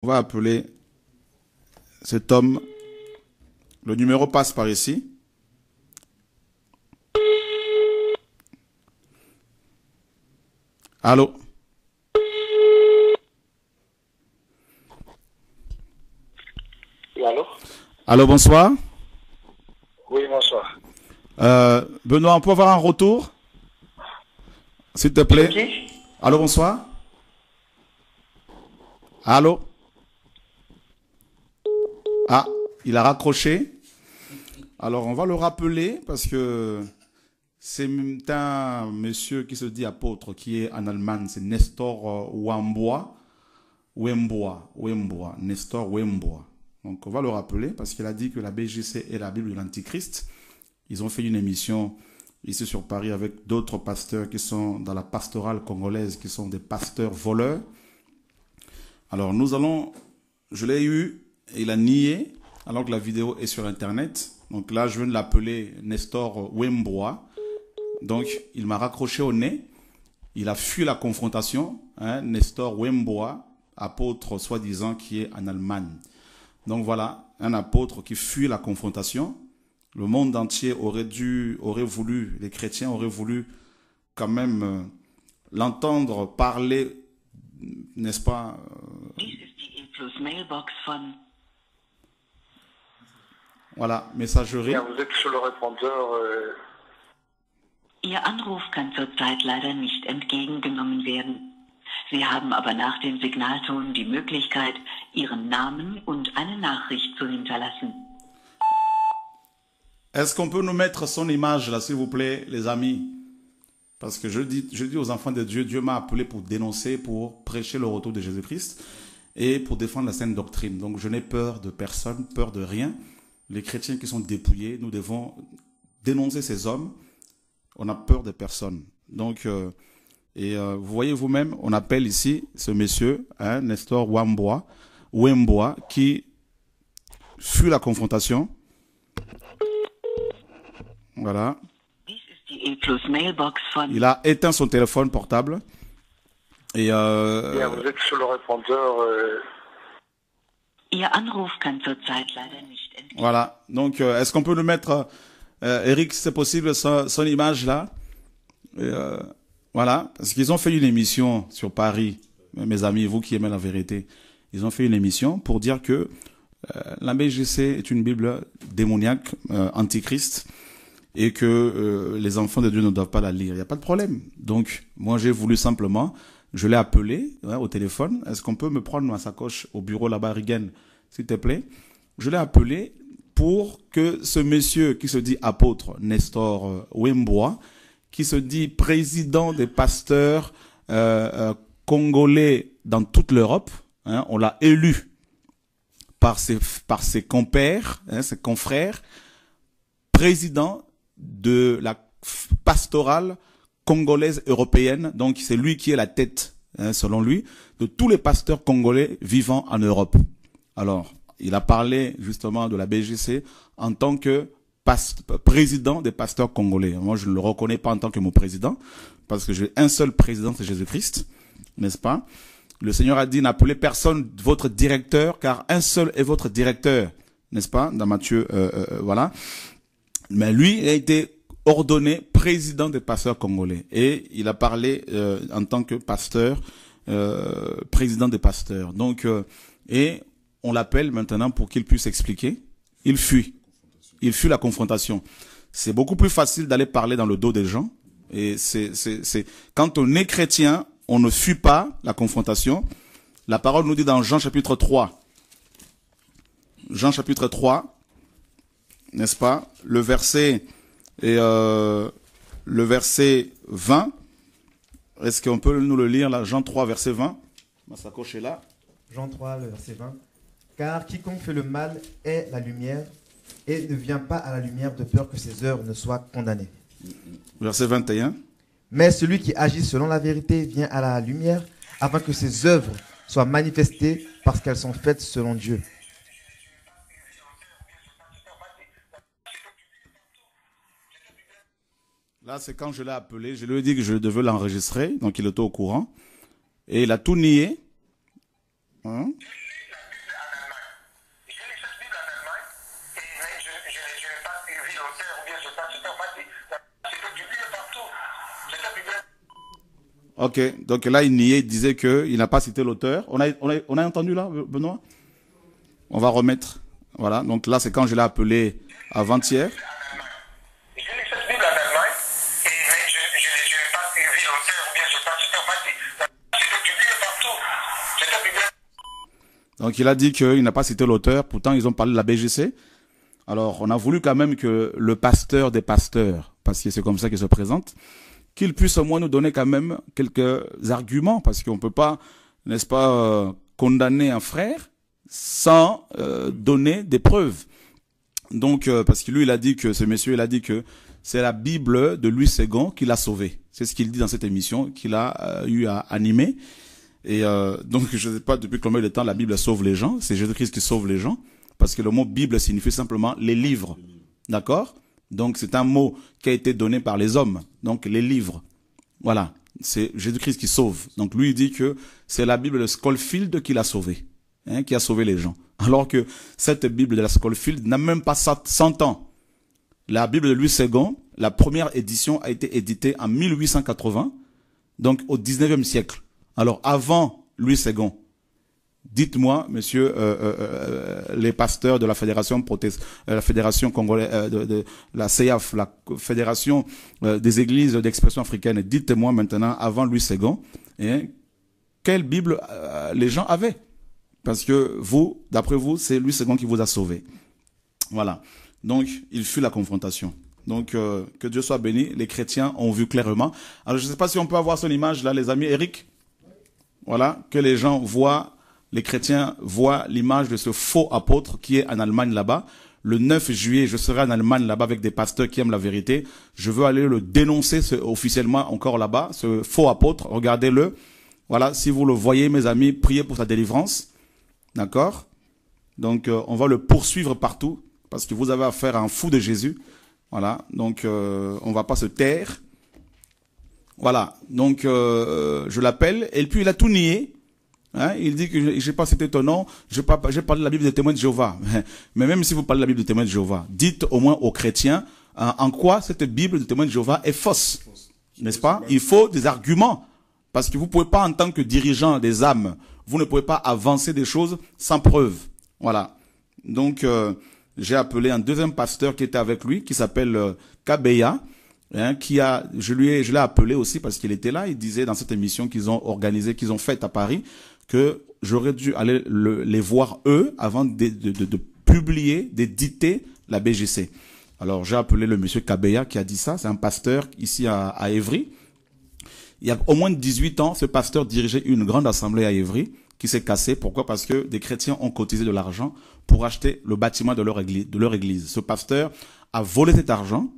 On va appeler cet homme. Le numéro passe par ici. Allô? Oui, allô? Allô, bonsoir. Oui, bonsoir. Benoît, on peut avoir un retour? S'il te C'est plaît. qui? Allô, bonsoir. Allô? Ah, il a raccroché. Alors, on va le rappeler parce que c'est un monsieur qui se dit apôtre qui est en Allemagne. C'est Nestor Wembois. Nestor Wembois. Donc, on va le rappeler parce qu'il a dit que la BGC est la Bible de l'Antichrist. Ils ont fait une émission ici sur Paris avec d'autres pasteurs qui sont dans la pastorale congolaise, qui sont des pasteurs voleurs. Alors, je l'ai eu, et il a nié, alors que la vidéo est sur Internet. Donc là, je viens de l'appeler Nestor Wembois. Donc, il m'a raccroché au nez. Il a fui la confrontation. Nestor Wembois, apôtre soi-disant qui est en Allemagne. Donc voilà, un apôtre qui fuit la confrontation. Le monde entier aurait voulu, les chrétiens auraient voulu quand même l'entendre parler, n'est-ce pas? Voilà, messagerie. Bien, vous êtes sur le répondeur. Ihr Anruf kann zurzeit leider nicht entgegengenommen werden. Sie haben aber nach dem Signalton die Möglichkeit, Ihren Namen und eine Nachricht zu hinterlassen. Est-ce qu'on peut nous mettre son image là, s'il vous plaît, les amis? Parce que je dis aux enfants de Dieu, Dieu m'a appelé pour dénoncer, pour prêcher le retour de Jésus-Christ et pour défendre la sainte doctrine. Donc je n'ai peur de personne, peur de rien. Les chrétiens qui sont dépouillés, nous devons dénoncer ces hommes. On a peur de personne. Donc, vous voyez vous-même, on appelle ici ce monsieur, Nestor Wembois, qui fuit la confrontation. Voilà. Il a éteint son téléphone portable. Et Bien, vous êtes sur le répondeur. Ihr Anruf kann zurzeit leider nicht entgegengenommen werden. Voilà. Donc, est-ce qu'on peut nous mettre, Eric, si c'est possible, son image là? Voilà. Parce qu'ils ont fait une émission sur Paris, mes amis, vous qui aimez la vérité. Ils ont fait une émission pour dire que la BGC est une Bible démoniaque, antichrist, et que les enfants de Dieu ne doivent pas la lire. Il n'y a pas de problème. Donc, moi, j'ai voulu simplement, je l'ai appelé au téléphone. Est-ce qu'on peut me prendre ma sacoche au bureau là-bas, Rigen, s'il te plaît? Je l'ai appelé pour que ce monsieur qui se dit apôtre, Nestor Wembois, qui se dit président des pasteurs congolais dans toute l'Europe, on l'a élu par ses compères, ses confrères, président de la pastorale congolaise européenne. Donc c'est lui qui est la tête, selon lui, de tous les pasteurs congolais vivant en Europe. Alors, il a parlé justement de la BGC en tant que président des pasteurs congolais. Moi, je ne le reconnais pas en tant que mon président, parce que j'ai un seul président, c'est Jésus-Christ, n'est-ce pas? Le Seigneur a dit, n'appelez personne votre directeur, car un seul est votre directeur, n'est-ce pas? Dans Matthieu, voilà. Mais lui, il a été ordonné président des pasteurs congolais. Et il a parlé en tant que pasteur, président des pasteurs. Donc, et on l'appelle maintenant pour qu'il puisse expliquer. Il fuit. Il fuit la confrontation. C'est beaucoup plus facile d'aller parler dans le dos des gens. Et quand on est chrétien, on ne fuit pas la confrontation. La parole nous dit dans Jean chapitre 3. Jean chapitre 3, n'est-ce pas? Le verset 20. Est-ce qu'on peut nous le lire là? Jean 3, verset 20. Ma sacoche est là. Jean 3, le verset 20. Car quiconque fait le mal est la lumière et ne vient pas à la lumière de peur que ses œuvres ne soient condamnées. Verset 21. Mais celui qui agit selon la vérité vient à la lumière afin que ses œuvres soient manifestées parce qu'elles sont faites selon Dieu. Là, c'est quand je l'ai appelé, je lui ai dit que je devais l'enregistrer, donc il était au courant. Et il a tout nié. Ok, donc là, il niait, il disait qu'il n'a pas cité l'auteur. On a entendu là, Benoît? On va remettre. Voilà, donc là, c'est quand je l'ai appelé avant-hier. J'ai lu cette Bible en Allemagne, mais je n'ai pas suivi l'auteur, ou bien je n'ai pas cité, en fait, c'était publié partout. C'était publié. Donc il a dit qu'il n'a pas cité l'auteur, pourtant ils ont parlé de la BGC. Alors on a voulu quand même que le pasteur des pasteurs, parce que c'est comme ça qu'il se présente, qu'il puisse au moins nous donner quand même quelques arguments, parce qu'on ne peut pas, n'est-ce pas, condamner un frère sans donner des preuves. Donc, parce que lui, il a dit que, ce monsieur, il a dit que c'est la Bible de Louis II qui l'a sauvé. C'est ce qu'il dit dans cette émission qu'il a eu à animer. Et donc, je ne sais pas depuis combien de temps la Bible sauve les gens. C'est Jésus-Christ qui sauve les gens. Parce que le mot Bible signifie simplement les livres. D'accord? Donc, c'est un mot qui a été donné par les hommes. Donc, les livres. Voilà. C'est Jésus-Christ qui sauve. Donc, lui, il dit que c'est la Bible de Scofield qui l'a sauvé. Hein, qui a sauvé les gens. Alors que cette Bible de la Scofield n'a même pas 100 ans. La Bible de Louis II, la première édition a été éditée en 1880, donc au 19e siècle. Alors, avant Louis II, dites-moi, monsieur, les pasteurs de la fédération la fédération congolaise, de la CEAF, la fédération des églises d'expression africaine, dites-moi maintenant, avant Louis II, hein, quelle Bible les gens avaient? Parce que vous, d'après vous, c'est Louis II qui vous a sauvé. Voilà. Donc, il fut la confrontation. Donc, que Dieu soit béni. Les chrétiens ont vu clairement. Alors, je ne sais pas si on peut avoir son image là, les amis. Eric. Voilà. Que les gens voient, les chrétiens voient l'image de ce faux apôtre qui est en Allemagne là-bas. Le 9 juillet, je serai en Allemagne là-bas avec des pasteurs qui aiment la vérité. Je veux aller le dénoncer officiellement encore là-bas, ce faux apôtre. Regardez-le. Voilà. Si vous le voyez, mes amis, priez pour sa délivrance. D'accord? Donc, on va le poursuivre partout, parce que vous avez affaire à un fou de Jésus. Voilà. Donc, on va pas se taire. Voilà. Donc, je l'appelle. Et puis, il a tout nié. Hein? Il dit que j'ai pas cité ton nom. J'ai parlé de la Bible des témoins de Jéhovah. Mais même si vous parlez de la Bible des témoins de Jéhovah, dites au moins aux chrétiens en quoi cette Bible des témoins de Jéhovah est fausse. N'est-ce pas? Il faut des arguments. Parce que vous pouvez pas, en tant que dirigeant des âmes, vous ne pouvez pas avancer des choses sans preuve. Voilà. Donc, j'ai appelé un deuxième pasteur qui était avec lui, qui s'appelle Kabeya, hein, je l'ai appelé aussi parce qu'il était là. Il disait dans cette émission qu'ils ont organisée, qu'ils ont faite à Paris, que j'aurais dû aller les voir eux avant de publier, d'éditer la BGC. Alors, j'ai appelé le monsieur Kabeya qui a dit ça. C'est un pasteur ici à Évry. Il y a au moins 18 ans, ce pasteur dirigeait une grande assemblée à Évry qui s'est cassée. Pourquoi? Parce que des chrétiens ont cotisé de l'argent pour acheter le bâtiment de leur église. Ce pasteur a volé cet argent.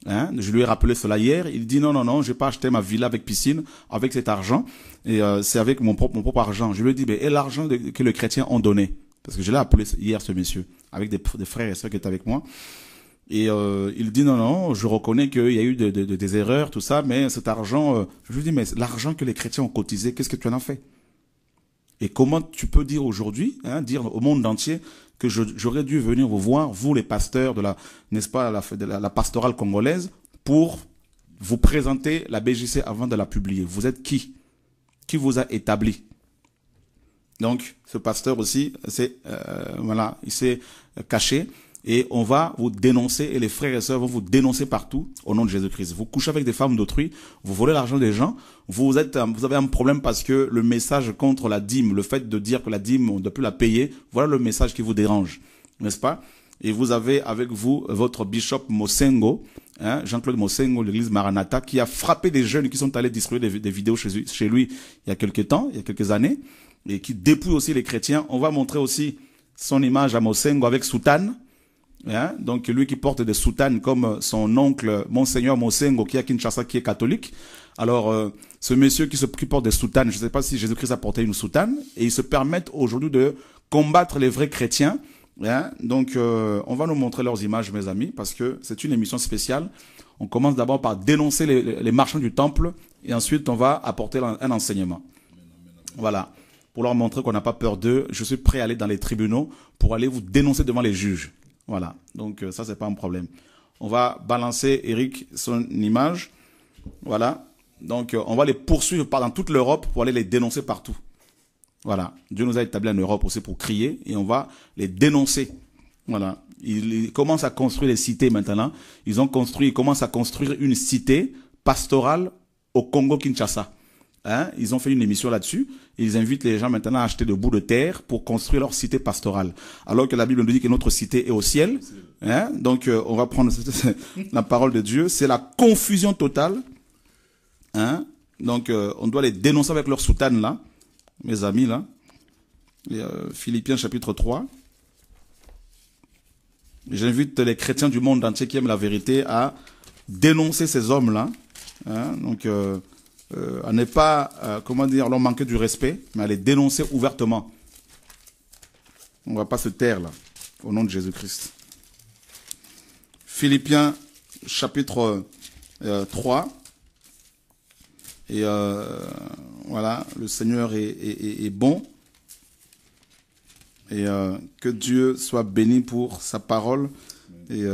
Hein, je lui ai rappelé cela hier. Il dit non, j'ai pas acheté ma villa avec piscine avec cet argent. Et c'est avec mon propre argent. Je lui ai dit, et l'argent que les chrétiens ont donné? Parce que je l'ai appelé hier, ce monsieur, avec des frères et sœurs qui étaient avec moi. Et il dit non, je reconnais qu'il y a eu des erreurs, tout ça, mais cet argent, je lui dis, mais l'argent que les chrétiens ont cotisé, qu'est-ce que tu en as fait? Et comment tu peux dire aujourd'hui, hein, dire au monde entier que j'aurais dû venir vous voir, vous les pasteurs de n'est-ce pas, la pastorale congolaise, pour vous présenter la BGC avant de la publier? Vous êtes qui? Qui vous a établi? Donc, ce pasteur aussi, voilà, il s'est caché. Et on va vous dénoncer, et les frères et sœurs vont vous dénoncer partout au nom de Jésus-Christ. Vous couchez avec des femmes d'autrui, vous volez l'argent des gens, vous avez un problème parce que le message contre la dîme, le fait de dire que la dîme, on ne doit plus la payer, voilà le message qui vous dérange, n'est-ce pas? Et vous avez avec vous votre bishop Mosengo, hein, Jean-Claude Mosengo, l'église Maranatha, qui a frappé des jeunes qui sont allés distribuer des vidéos chez lui il y a quelques années, et qui dépouille aussi les chrétiens. On va montrer aussi son image à Mosengo avec soutane. Hein? Donc lui qui porte des soutanes comme son oncle Monseigneur Mosengo qui est à Kinshasa, qui est catholique. Alors ce monsieur qui porte des soutanes, je ne sais pas si Jésus-Christ a porté une soutane, et ils se permettent aujourd'hui de combattre les vrais chrétiens. Hein? Donc on va nous montrer leurs images, mes amis, parce que c'est une émission spéciale. On commence d'abord par dénoncer les marchands du temple, et ensuite on va apporter un enseignement. Voilà, pour leur montrer qu'on n'a pas peur d'eux. Je suis prêt à aller dans les tribunaux pour aller vous dénoncer devant les juges. Voilà, donc ça, c'est pas un problème. On va balancer, Eric, son image. Voilà, Donc, on va les poursuivre dans toute l'Europe pour aller les dénoncer partout. Voilà. Dieu nous a établis en Europe aussi pour crier et on va les dénoncer. Voilà. Ils commencent à construire les cités maintenant. Ils commencent à construire une cité pastorale au Congo-Kinshasa. Hein? Ils ont fait une émission là-dessus. Ils invitent les gens maintenant à acheter de bouts de terre pour construire leur cité pastorale. Alors que la Bible nous dit que notre cité est au ciel. Hein? Donc, on va prendre la parole de Dieu. C'est la confusion totale. Hein? Donc, on doit les dénoncer avec leur soutane là. Mes amis là. Et, Philippiens chapitre 3. J'invite les chrétiens du monde entier qui aiment la vérité à dénoncer ces hommes-là. Hein? Donc, à ne pas, comment dire, leur manquer du respect, mais à les dénoncer ouvertement. On ne va pas se taire là, au nom de Jésus-Christ. Philippiens chapitre 3. Et voilà, le Seigneur est bon. Et que Dieu soit béni pour sa parole. Et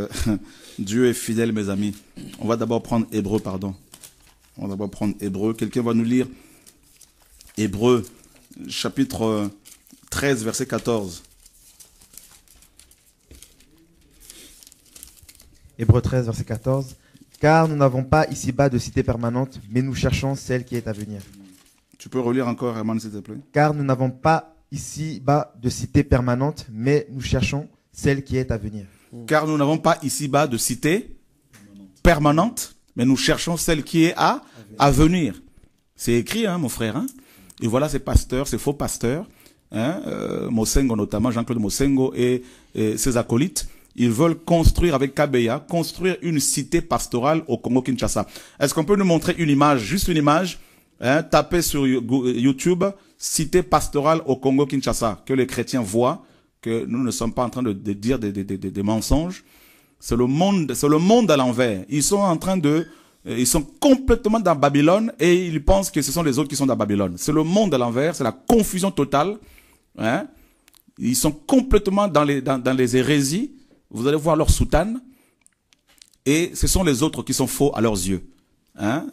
Dieu est fidèle, mes amis. On va d'abord prendre Hébreu, pardon. On va d'abord prendre Hébreu. Quelqu'un va nous lire Hébreu, chapitre 13, verset 14. Hébreu 13, verset 14. Car nous n'avons pas ici-bas de cité permanente, mais nous cherchons celle qui est à venir. Tu peux relire encore, Herman, s'il te plaît? Car nous n'avons pas ici-bas de cité permanente, mais nous cherchons celle qui est à venir. Car nous n'avons pas ici-bas de cité permanente, mais nous cherchons celle qui est à venir. C'est écrit, hein, mon frère. Hein? Et voilà ces pasteurs, ces faux pasteurs, hein, Mosengo notamment, Jean-Claude Mosengo et ses acolytes. Ils veulent construire avec Kabeya, construire une cité pastorale au Congo-Kinshasa. Est-ce qu'on peut nous montrer une image, juste une image, hein, tapez sur YouTube, cité pastorale au Congo-Kinshasa, que les chrétiens voient, que nous ne sommes pas en train de dire des mensonges. C'est le monde à l'envers. Ils sont en train ils sont complètement dans Babylone et ils pensent que ce sont les autres qui sont dans Babylone. C'est le monde à l'envers, c'est la confusion totale. Hein. Ils sont complètement dans les hérésies. Vous allez voir leur soutane. Et ce sont les autres qui sont faux à leurs yeux. Hein.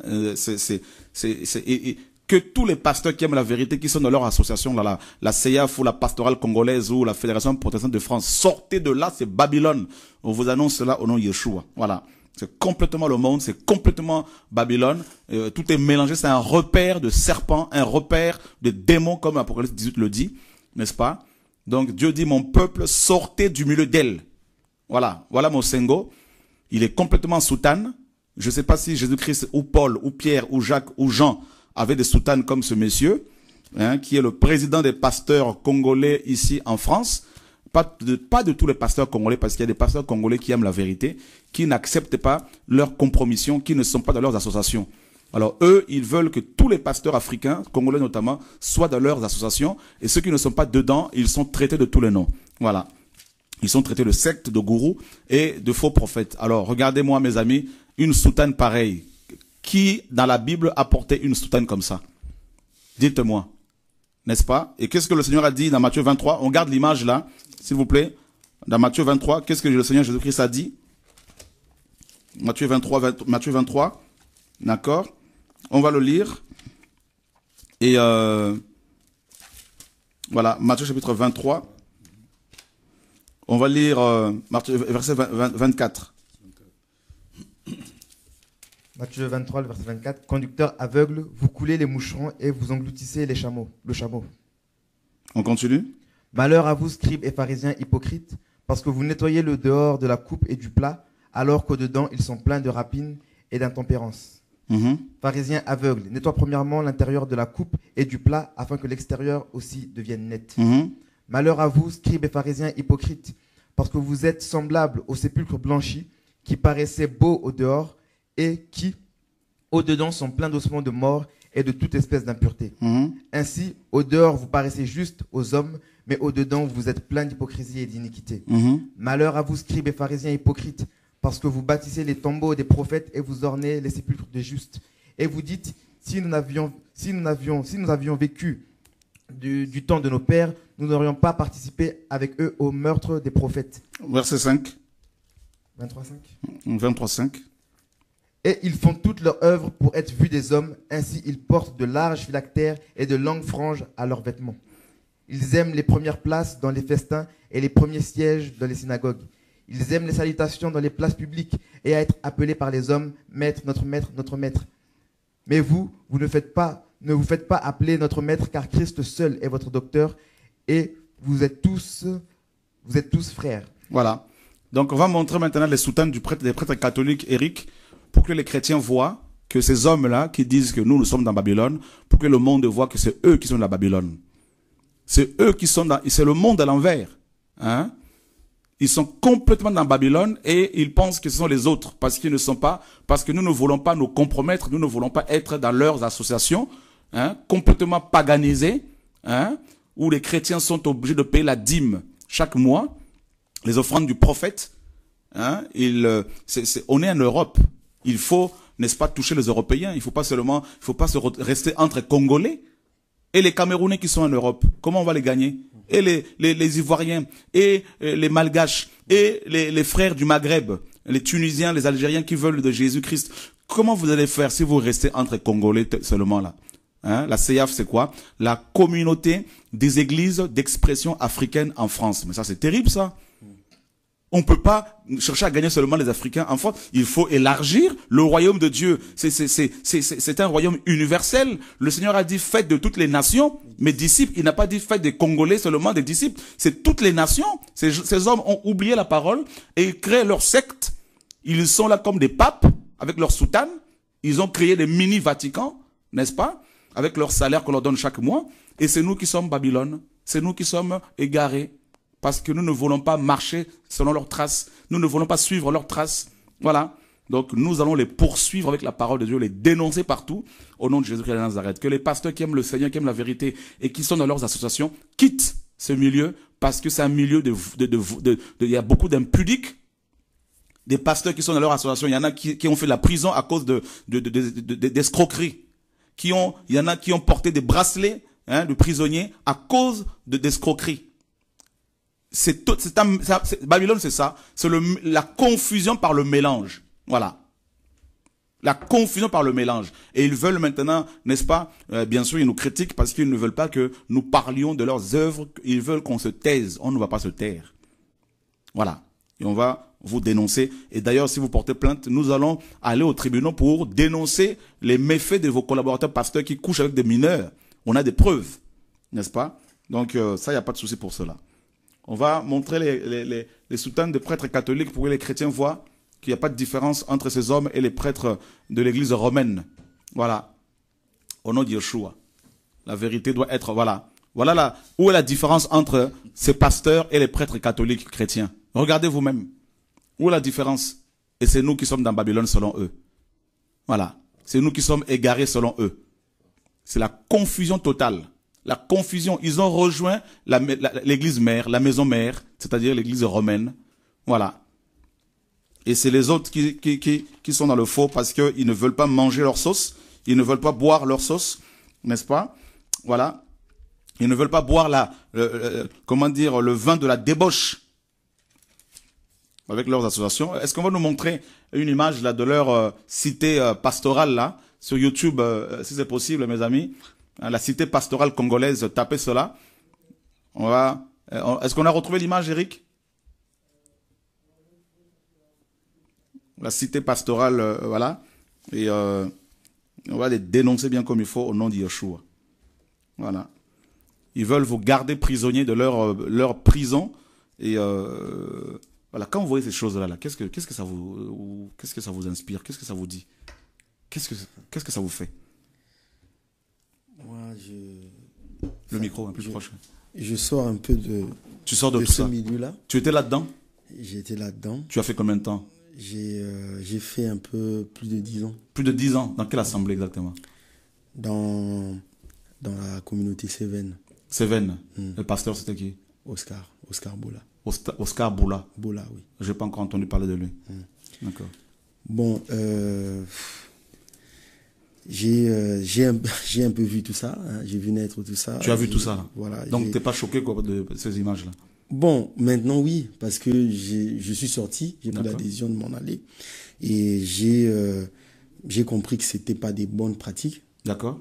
Que tous les pasteurs qui aiment la vérité, qui sont dans leur association, la CEAF ou la pastorale congolaise ou la Fédération protestante de France, sortez de là, c'est Babylone. On vous annonce cela au nom de Yeshua. Voilà. C'est complètement le monde, c'est complètement Babylone. Tout est mélangé, c'est un repère de serpents, un repère de démons, comme Apocalypse 18 le dit, n'est-ce pas? Donc Dieu dit, mon peuple, sortez du milieu d'elle. Voilà, voilà Mosengo. Il est complètement soutane. Je ne sais pas si Jésus-Christ ou Paul ou Pierre ou Jacques ou Jean avaient des soutanes comme ce monsieur, hein, qui est le président des pasteurs congolais ici en France. Pas de tous les pasteurs congolais, parce qu'il y a des pasteurs congolais qui aiment la vérité, qui n'acceptent pas leurs compromissions, qui ne sont pas dans leurs associations. Alors eux, ils veulent que tous les pasteurs africains, congolais notamment, soient dans leurs associations, et ceux qui ne sont pas dedans, ils sont traités de tous les noms. Voilà. Ils sont traités de sectes, de gourous et de faux prophètes. Alors, regardez-moi, mes amis, une soutane pareille. Qui, dans la Bible, a porté une soutane comme ça? Dites-moi. N'est-ce pas? Et qu'est-ce que le Seigneur a dit dans Matthieu 23? On garde l'image là, s'il vous plaît. Dans Matthieu 23, qu'est-ce que le Seigneur Jésus-Christ a dit? Matthieu 23. D'accord? On va le lire. Et voilà, Matthieu chapitre 23. On va lire verset 24. Matthieu 23, le verset 24. Conducteur aveugle, vous coulez les moucherons et vous engloutissez le chameau. On continue. Malheur à vous, scribes et pharisiens hypocrites, parce que vous nettoyez le dehors de la coupe et du plat, alors qu'au-dedans, ils sont pleins de rapines et d'intempérance. Pharisiens aveugles, nettoie premièrement l'intérieur de la coupe et du plat, afin que l'extérieur aussi devienne net. Malheur à vous, scribes et pharisiens hypocrites, parce que vous êtes semblables aux sépulcres blanchis, qui paraissaient beaux au dehors, et qui, au-dedans, sont pleins d'ossements de mort et de toute espèce d'impureté. Ainsi, au dehors, vous paraissez justes aux hommes, mais au-dedans, vous êtes pleins d'hypocrisie et d'iniquité. Malheur à vous, scribes et pharisiens hypocrites, parce que vous bâtissez les tombeaux des prophètes et vous ornez les sépulcres des justes. Et vous dites, si nous avions vécu du temps de nos pères, nous n'aurions pas participé avec eux au meurtre des prophètes. Verset 5. 23,5. 23,5. Et ils font toute leur œuvre pour être vus des hommes. Ainsi, ils portent de larges phylactères et de longues franges à leurs vêtements. Ils aiment les premières places dans les festins et les premiers sièges dans les synagogues. Ils aiment les salutations dans les places publiques et à être appelés par les hommes, maître, notre maître. Mais vous ne vous faites pas appeler notre maître, car Christ seul est votre docteur et vous êtes tous frères. Voilà. Donc, on va montrer maintenant les soutanes des prêtres catholiques, Eric, pour que les chrétiens voient que ces hommes-là qui disent que nous sommes dans Babylone, pour que le monde voit que c'est eux qui sont dans Babylone. C'est eux qui sont dans... C'est le monde à l'envers. Hein? Ils sont complètement dans Babylone et ils pensent que ce sont les autres parce qu'ils ne sont pas, parce que nous ne voulons pas nous compromettre, nous ne voulons pas être dans leurs associations, hein, complètement paganisées, hein, où les chrétiens sont obligés de payer la dîme chaque mois, les offrandes du prophète. Hein, on est en Europe. Il faut, n'est-ce pas, toucher les Européens. Il faut pas rester entre Congolais et les Camerounais qui sont en Europe. Comment on va les gagner? Et les Ivoiriens, et les Malgaches, et les frères du Maghreb, les Tunisiens, les Algériens qui veulent de Jésus-Christ. Comment vous allez faire si vous restez entre Congolais seulement là? Hein? La CEAF, c'est quoi? La communauté des églises d'expression africaine en France. Mais ça, c'est terrible, ça. On peut pas chercher à gagner seulement les Africains en France. Il faut élargir le royaume de Dieu. C'est un royaume universel. Le Seigneur a dit faites de toutes les nations mes disciples. Il n'a pas dit faites des Congolais seulement des disciples. C'est toutes les nations. Ces hommes ont oublié la parole et ils créent leur secte. Ils sont là comme des papes avec leur soutane. Ils ont créé des mini-Vaticans, n'est-ce pas? Avec leur salaire qu'on leur donne chaque mois. Et c'est nous qui sommes Babylone. C'est nous qui sommes égarés. Parce que nous ne voulons pas marcher selon leurs traces. Nous ne voulons pas suivre leurs traces. Voilà. Donc nous allons les poursuivre avec la parole de Dieu, les dénoncer partout au nom de Jésus-Christ de Nazareth. Que les pasteurs qui aiment le Seigneur, qui aiment la vérité et qui sont dans leurs associations quittent ce milieu parce que c'est un milieu il y a beaucoup d'impudiques. Des pasteurs qui sont dans leur association, il y en a qui ont fait la prison à cause d'escroqueries. Il y en a qui ont porté des bracelets, hein, de prisonniers à cause d'escroqueries. Babylone, c'est ça. C'est la confusion par le mélange. Voilà. La confusion par le mélange. Et ils veulent maintenant, n'est-ce pas, bien sûr, ils nous critiquent parce qu'ils ne veulent pas que nous parlions de leurs œuvres. Ils veulent qu'on se taise. On ne va pas se taire. Voilà. Et on va vous dénoncer. Et d'ailleurs, si vous portez plainte, nous allons aller au tribunal pour dénoncer les méfaits de vos collaborateurs pasteurs qui couchent avec des mineurs. On a des preuves. N'est-ce pas? Donc, ça, il n'y a pas de souci pour cela. On va montrer les soutanes des prêtres catholiques pour que les chrétiens voient qu'il n'y a pas de différence entre ces hommes et les prêtres de l'église romaine. Voilà. Au nom de Yeshua. La vérité doit être, voilà. Voilà là où est la différence entre ces pasteurs et les prêtres catholiques chrétiens. Regardez vous-même. Où est la différence? Et c'est nous qui sommes dans Babylone selon eux. Voilà. C'est nous qui sommes égarés selon eux. C'est la confusion totale. La confusion, ils ont rejoint l'église mère, la maison mère, c'est-à-dire l'église romaine. Voilà. Et c'est les autres qui sont dans le faux parce qu'ils ne veulent pas manger leur sauce, ils ne veulent pas boire leur sauce, n'est-ce pas? Voilà. Ils ne veulent pas boire le vin de la débauche avec leurs associations. Est-ce qu'on va nous montrer une image là de leur cité pastorale là sur YouTube, si c'est possible, mes amis? La cité pastorale congolaise, tapez cela. Est-ce qu'on a retrouvé l'image, Eric? La cité pastorale, voilà. Et on va les dénoncer bien comme il faut au nom de Yeshua. Voilà. Ils veulent vous garder prisonniers de leur prison. Et voilà. Quand vous voyez ces choses-là, qu'est-ce que ça vous inspire? Qu'est-ce que ça vous dit? Qu'est-ce que ça vous fait? Moi, le micro un peu plus proche. Je sors un peu de ce milieu-là. Tu étais là-dedans? J'étais là-dedans. Tu as fait combien de temps? J'ai fait un peu plus de 10 ans. Plus de 10 ans? Dans quelle assemblée exactement? Dans la communauté Cévennes. Cévennes. Le pasteur, c'était qui? Oscar Boula. Oscar Boula. Boula, oui. Je n'ai pas encore entendu parler de lui. D'accord. Bon, j'ai un peu vu tout ça, hein. J'ai vu naître tout ça. Tu as vu tout ça là. Voilà. Donc t'es pas choqué quoi de ces images là? Bon, maintenant oui, parce que je suis sorti, j'ai pris la décision de m'en aller et j'ai compris que c'était pas des bonnes pratiques. D'accord.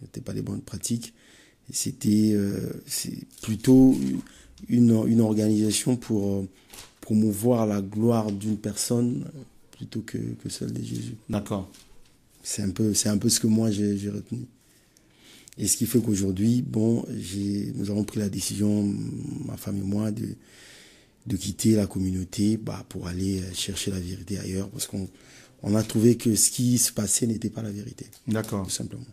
C'était pas des bonnes pratiques. C'était c'est plutôt une organisation pour promouvoir la gloire d'une personne plutôt que celle de Jésus. D'accord. C'est un peu ce que moi j'ai retenu. Et ce qui fait qu'aujourd'hui, bon, nous avons pris la décision, ma femme et moi, de quitter la communauté pour aller chercher la vérité ailleurs, parce qu'on a trouvé que ce qui se passait n'était pas la vérité. D'accord. Tout simplement.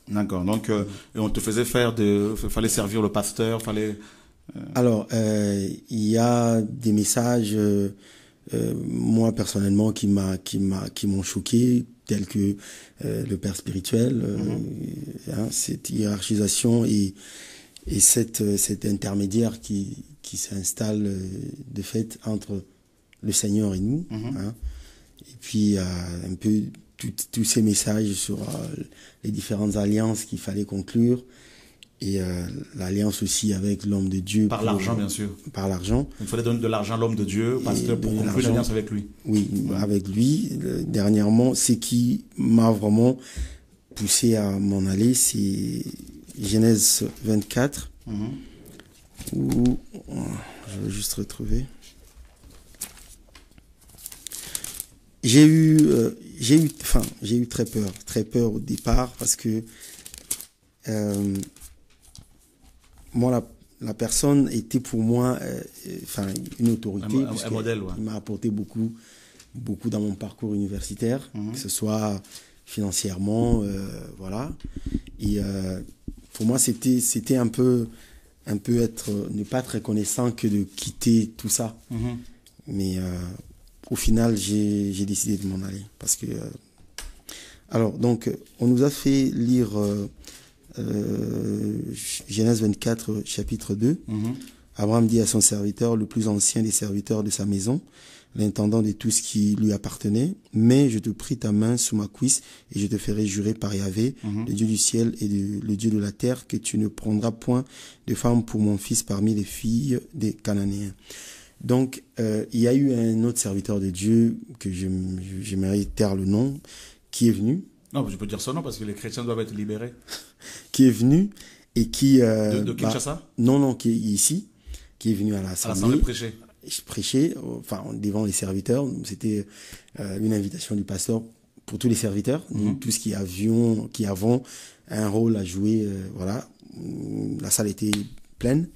D'accord. Donc, et on te faisait fallait servir le pasteur, fallait... Alors, il y a des messages, moi personnellement, qui m'ont choqué, tels que le père spirituel, cette hiérarchisation et cet intermédiaire qui s'installe de fait entre le Seigneur et nous. Et puis un peu tous ces messages sur les différentes alliances qu'il fallait conclure. Et l'alliance aussi avec l'homme de Dieu. Par l'argent, bien sûr. Par l'argent. Il fallait donner de l'argent à l'homme de Dieu, pasteur, pour conclure l'alliance avec lui. Oui, avec lui. Dernièrement, ce qui m'a vraiment poussé à m'en aller, c'est Genèse 24, où je vais juste retrouver. J'ai eu très peur au départ, parce que moi, la personne était pour moi une autorité. Un modèle, ouais. Il m'a apporté beaucoup dans mon parcours universitaire, que ce soit financièrement, voilà. Et pour moi, c'était un peu ne pas être reconnaissant que de quitter tout ça. Mais au final, j'ai décidé de m'en aller. Parce que... alors, donc, on nous a fait lire... Genèse 24, chapitre 2. Abraham dit à son serviteur, le plus ancien des serviteurs de sa maison, l'intendant de tout ce qui lui appartenait, mais je te prie ta main sous ma cuisse et je te ferai jurer par Yahvé, le Dieu du ciel et le Dieu de la terre, que tu ne prendras point de femme pour mon fils parmi les filles des Cananéens. Donc, il y a eu un autre serviteur de Dieu, que j'aimerais taire le nom, qui est venu. Non, je peux dire son nom parce que les chrétiens doivent être libérés. Qui est venu et qui... de Kinshasa? Non, qui est ici, qui est venu à l'Assemblée. À l'Assemblée prêcher. Je prêchais, devant les serviteurs. C'était une invitation du pasteur pour tous les serviteurs, nous, tous qui avons un rôle à jouer. Voilà, la salle était pleine.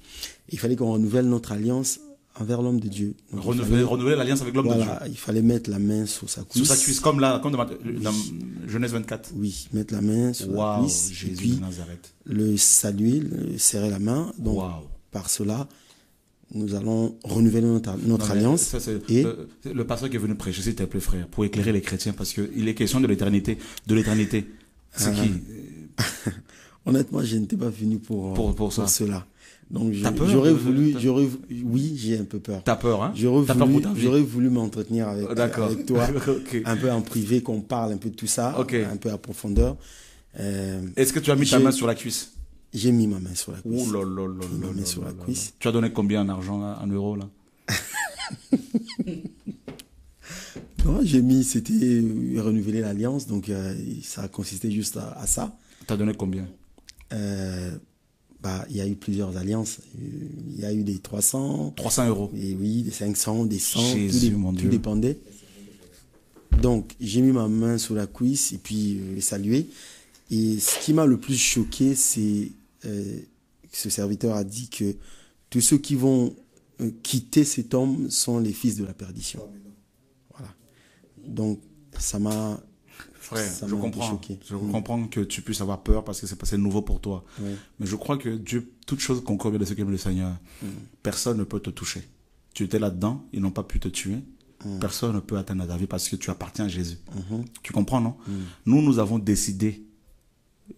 Il fallait qu'on renouvelle notre alliance envers l'homme de Dieu. Donc, renouveler l'alliance avec l'homme de Dieu. Voilà, il fallait mettre la main sur sa cuisse. Sur sa cuisse, comme dans Genèse 24. Oui, mettre la main sur la cuisse. Jésus et puis de Nazareth. le saluer, serrer la main. Donc, par cela, nous allons renouveler notre alliance. Ça, et le pasteur qui est venu prêcher, s'il te plaît, frère, pour éclairer les chrétiens, parce qu'il est question de l'éternité. C'est qui? Honnêtement, je n'étais pas venu pour cela. Donc, oui, j'ai un peu peur. T'as peur, hein? J'aurais voulu m'entretenir avec toi, okay. Un peu en privé, qu'on parle un peu de tout ça, un peu à profondeur. Est-ce que tu as mis ta main sur la cuisse? J'ai mis ma main sur la cuisse. Sur la cuisse. Tu as donné combien en argent, en euros, là? Non, c'était renouveler l'alliance, donc ça consistait juste à ça. Tu as donné combien? Il y a eu plusieurs alliances. Il y a eu des 300. 300 euros. Et oui, des 500, des 100. Jésus, mon Dieu. Tout dépendait. Donc, j'ai mis ma main sur la cuisse et puis salué. Et ce qui m'a le plus choqué, c'est que ce serviteur a dit que tous ceux qui vont quitter cet homme sont les fils de la perdition. Voilà. Donc, ça m'a... Frère, je comprends que tu puisses avoir peur parce que c'est nouveau pour toi. Oui. Mais je crois que Dieu, toute chose concorde de ce qui aime le Seigneur. Personne ne peut te toucher. Tu étais là-dedans, ils n'ont pas pu te tuer. Personne ne peut atteindre ta vie parce que tu appartiens à Jésus. Tu comprends, non? Nous avons décidé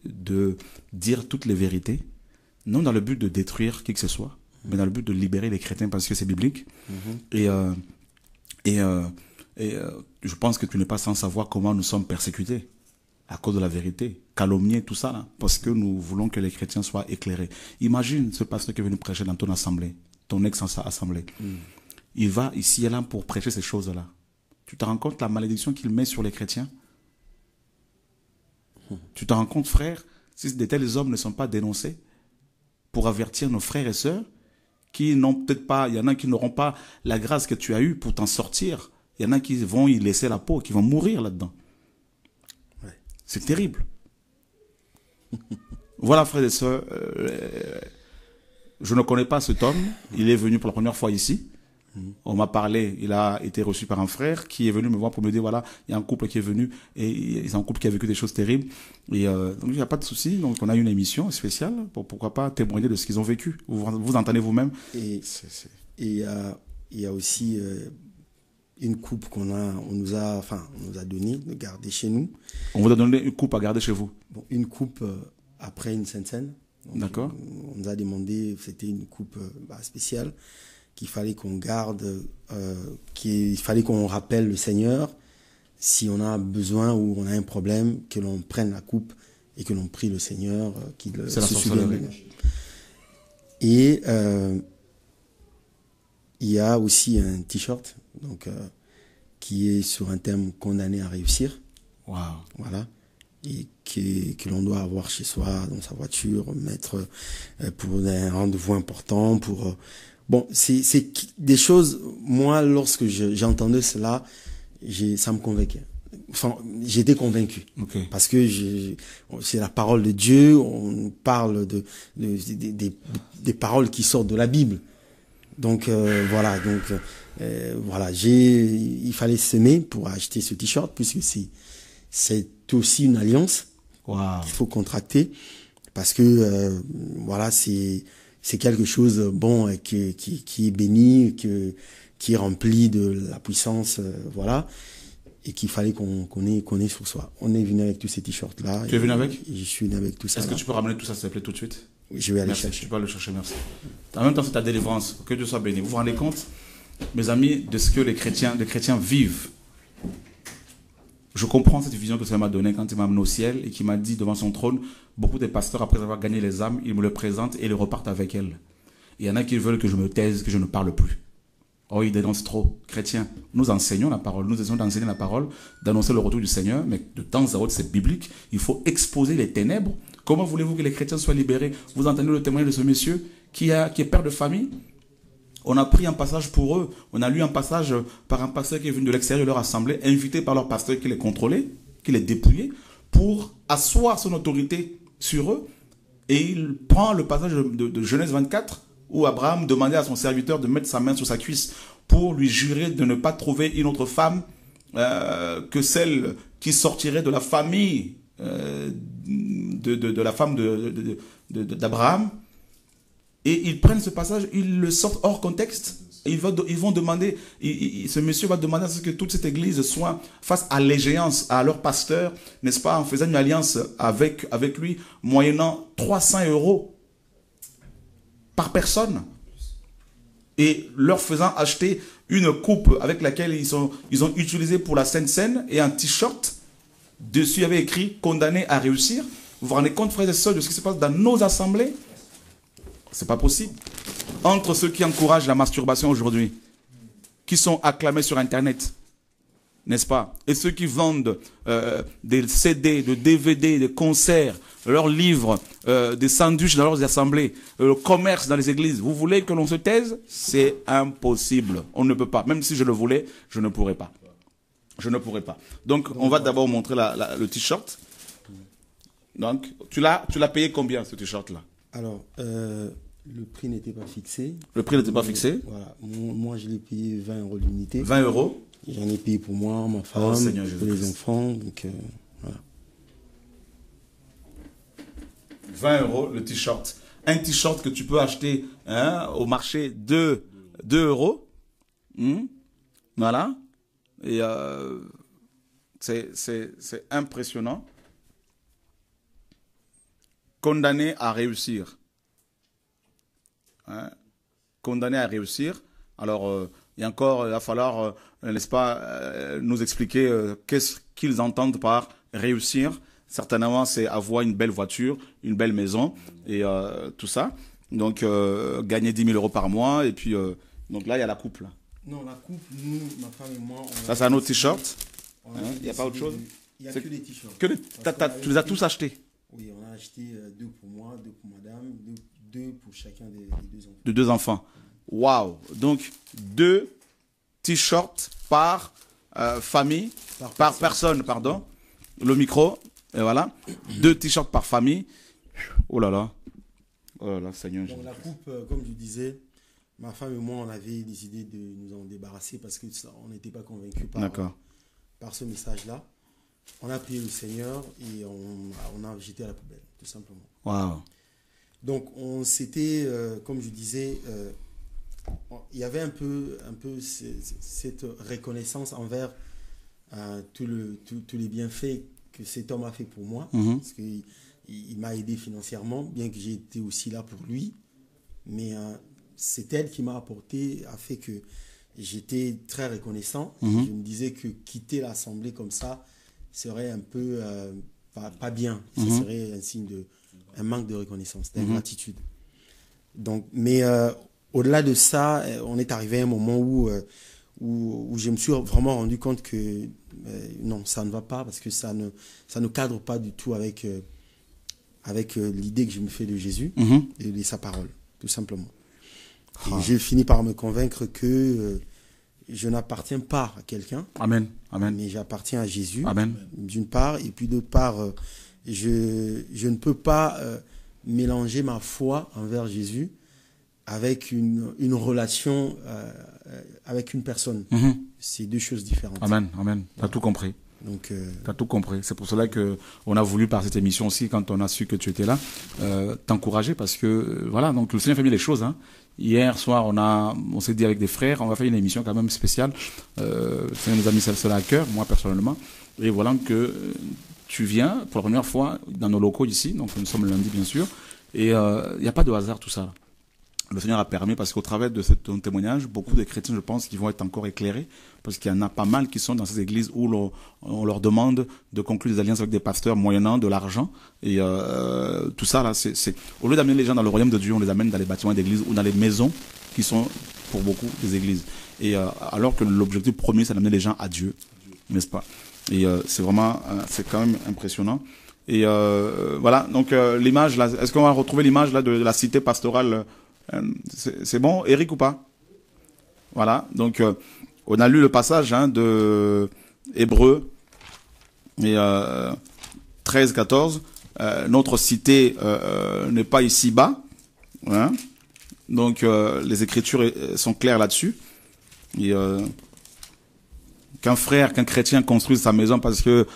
de dire toutes les vérités, non dans le but de détruire qui que ce soit, mais dans le but de libérer les chrétiens parce que c'est biblique. Et je pense que tu n'es pas sans savoir comment nous sommes persécutés à cause de la vérité, calomniés, tout ça, là, parce que nous voulons que les chrétiens soient éclairés. Imagine ce pasteur qui est venu prêcher dans ton assemblée, ton ex-assemblée. Il va ici et là pour prêcher ces choses-là. Tu te rends compte la malédiction qu'il met sur les chrétiens? Tu te rends compte, frère, si de tels hommes ne sont pas dénoncés pour avertir nos frères et sœurs qui n'ont peut-être pas, il y en a qui n'auront pas la grâce que tu as eue pour t'en sortir. Il y en a qui vont y laisser la peau, qui vont mourir là-dedans. Ouais. C'est terrible. Voilà, frères et sœurs, je ne connais pas cet homme. Il est venu pour la première fois ici. On m'a parlé, il a été reçu par un frère qui est venu me voir pour me dire, voilà, il y a un couple qui est venu et c'est un couple qui a vécu des choses terribles. Et donc, il n'y a pas de souci. Donc, on a une émission spéciale pour, pourquoi pas, témoigner de ce qu'ils ont vécu. Vous entendez vous-même. Et il y a aussi une coupe on nous a donné de garder chez nous. On vous a donné une coupe à garder chez vous. Bon, une coupe après une Sainte Seine. D'accord. On nous a demandé, c'était une coupe spéciale, qu'il fallait qu'on garde, qu'il fallait qu'on rappelle le Seigneur si on a besoin ou on a un problème, que l'on prenne la coupe et que l'on prie le Seigneur qu'il se souvienne de nous. Et il y a aussi un t-shirt donc qui est sur un thème condamné à réussir. Wow. Voilà. Et que l'on doit avoir chez soi, dans sa voiture, mettre pour un rendez-vous important, pour... Bon, c'est des choses, moi, lorsque j'entendais cela, ça me convainquait. Enfin, j'étais convaincu. Okay. Parce que c'est la parole de Dieu, on parle des paroles qui sortent de la Bible. Donc, voilà. Donc, voilà, il fallait s'aimer pour acheter ce t-shirt, puisque c'est aussi une alliance qu'il faut contracter, parce que voilà, c'est quelque chose bon qui est béni, qui est rempli de la puissance, voilà, et qu'il fallait qu'on ait sur soi. On est venu avec tous ces t-shirts là. Tu es venu avec? Je suis venu avec tout ça. Est-ce que tu peux ramener tout ça, s'il te plaît, tout de suite? Je vais aller merci, chercher. tu peux aller le chercher, merci. En même temps, c'est ta délivrance. Que Dieu soit béni. Vous vous rendez compte, mes amis, de ce que les chrétiens vivent? Je comprends cette vision que ça m'a donnée quand il m'a amené au ciel et qui m'a dit devant son trône, beaucoup de pasteurs, après avoir gagné les âmes, ils me le présentent et ils repartent avec elles. Il y en a qui veulent que je me taise, que je ne parle plus. Oh, ils dénoncent trop. Chrétiens, nous enseignons la parole, nous essayons d'enseigner la parole, d'annoncer le retour du Seigneur, mais de temps à autre, c'est biblique. Il faut exposer les ténèbres. Comment voulez-vous que les chrétiens soient libérés? Vous entendez le témoignage de ce monsieur qui est père de famille? On a pris un passage pour eux. On a lu un passage par un pasteur qui est venu de l'extérieur de leur assemblée, invité par leur pasteur qui les contrôlait, qui les dépouillait, pour asseoir son autorité sur eux. Et il prend le passage de Genèse 24, où Abraham demandait à son serviteur de mettre sa main sur sa cuisse pour lui jurer de ne pas trouver une autre femme que celle qui sortirait de la famille de la femme d'Abraham. Et ils prennent ce passage, ils le sortent hors contexte. Et ils vont demander, ce monsieur va demander à ce que toute cette église soit face allégeance à leur pasteur, n'est-ce pas, en faisant une alliance avec lui, moyennant 300 € par personne. Et leur faisant acheter une coupe avec laquelle ils ont utilisé pour la Sainte Seine et un t-shirt. Dessus, il y avait écrit « Condamné à réussir ». Vous vous rendez compte, frères et sœurs, de ce qui se passe dans nos assemblées? C'est pas possible. Entre ceux qui encouragent la masturbation aujourd'hui, qui sont acclamés sur Internet, n'est-ce pas? Et ceux qui vendent des CD, des DVD, des concerts, leurs livres, des sandwichs dans leurs assemblées, le commerce dans les églises. Vous voulez que l'on se taise? C'est impossible. On ne peut pas. Même si je le voulais, je ne pourrais pas. Je ne pourrais pas. Donc, on va d'abord montrer le t-shirt. Donc, tu l'as payé combien, ce t-shirt-là? Alors, le prix n'était pas fixé. Le prix n'était pas fixé? Voilà. Moi, je l'ai payé 20 € l'unité. 20 €? J'en ai payé pour moi, ma femme, Seigneur pour les enfants. Donc, voilà. 20 € le t-shirt. Un t-shirt que tu peux acheter au marché 2 €. Voilà. Et c'est impressionnant. Condamné à réussir. Condamné à réussir. Alors, il va falloir, n'est-ce pas, nous expliquer qu'est-ce qu'ils entendent par réussir. Certainement, c'est avoir une belle voiture, une belle maison et tout ça. Donc, gagner 10 000 € par mois. Et puis, donc là, il y a la coupe. Là. Non, la coupe, nous, ma femme et moi... Ça, c'est un autre t-shirt. Il n'y a pas autre chose? Il n'y a que des t-shirts. Tu les as tous achetés? Oui, on a acheté 2 pour moi, 2 pour madame, 2 pour chacun des 2 enfants. De 2 enfants. Waouh! Donc, 2 t-shirts par famille, par personne, pardon. Le micro, et voilà. 2 t-shirts par famille. Oh là là. Oh là là, Seigneur. Donc, la coupe, comme je disais, ma femme et moi, on avait décidé de nous en débarrasser parce que on n'était pas convaincus par ce message-là. On a prié le Seigneur et on a jeté à la poubelle, tout simplement. Waouh. Donc, on s'était, comme je disais, il y avait un peu cette reconnaissance envers tous les bienfaits que cet homme a fait pour moi. Parce qu'il m'a aidé financièrement, bien que j'ai été aussi là pour lui. Mais cette aide qu'il m'a apporté a fait que j'étais très reconnaissant. Je me disais que quitter l'Assemblée comme ça serait un peu pas bien. Ce serait un signe un manque de reconnaissance, d'ingratitude. Donc, mais au-delà de ça, on est arrivé à un moment où je me suis vraiment rendu compte que non, ça ne va pas parce que ça ne cadre pas du tout avec l'idée que je me fais de Jésus et de sa parole, tout simplement. J'ai fini par me convaincre que je n'appartiens pas à quelqu'un. Amen. Amen. Mais j'appartiens à Jésus. Amen. D'une part, et puis d'autre part, je ne peux pas mélanger ma foi envers Jésus avec une relation avec une personne. C'est 2 choses différentes. Amen. Amen. Tu as tout compris. Donc, tu as tout compris. C'est pour cela qu'on a voulu, par cette émission aussi, quand on a su que tu étais là, t'encourager parce que, voilà, donc le Seigneur fait bien les choses. Hier soir, on s'est dit avec des frères, on va faire une émission quand même spéciale. Le Seigneur nous a mis cela à cœur, moi personnellement. Et voilà que tu viens pour la première fois dans nos locaux ici, donc nous sommes lundi bien sûr. Et il n'y a pas de hasard tout ça. Le Seigneur a permis, parce qu'au travers de ton témoignage, beaucoup de chrétiens, je pense, qui vont être encore éclairés, parce qu'il y en a pas mal qui sont dans ces églises où on leur demande de conclure des alliances avec des pasteurs moyennant de l'argent. Et tout ça, là, au lieu d'amener les gens dans le royaume de Dieu, on les amène dans les bâtiments d'église ou dans les maisons qui sont, pour beaucoup, des églises. Et alors que l'objectif premier, c'est d'amener les gens à Dieu, n'est-ce pas? Et c'est vraiment, c'est quand même impressionnant. Et voilà, donc l'image, là, est-ce qu'on va retrouver l'image là de la cité pastorale? C'est bon, Eric, ou pas? Voilà, donc on a lu le passage de Hébreux et 13-14. Notre cité n'est pas ici-bas. Donc les Écritures sont claires là-dessus. Et qu'un frère, qu'un chrétien construise sa maison parce que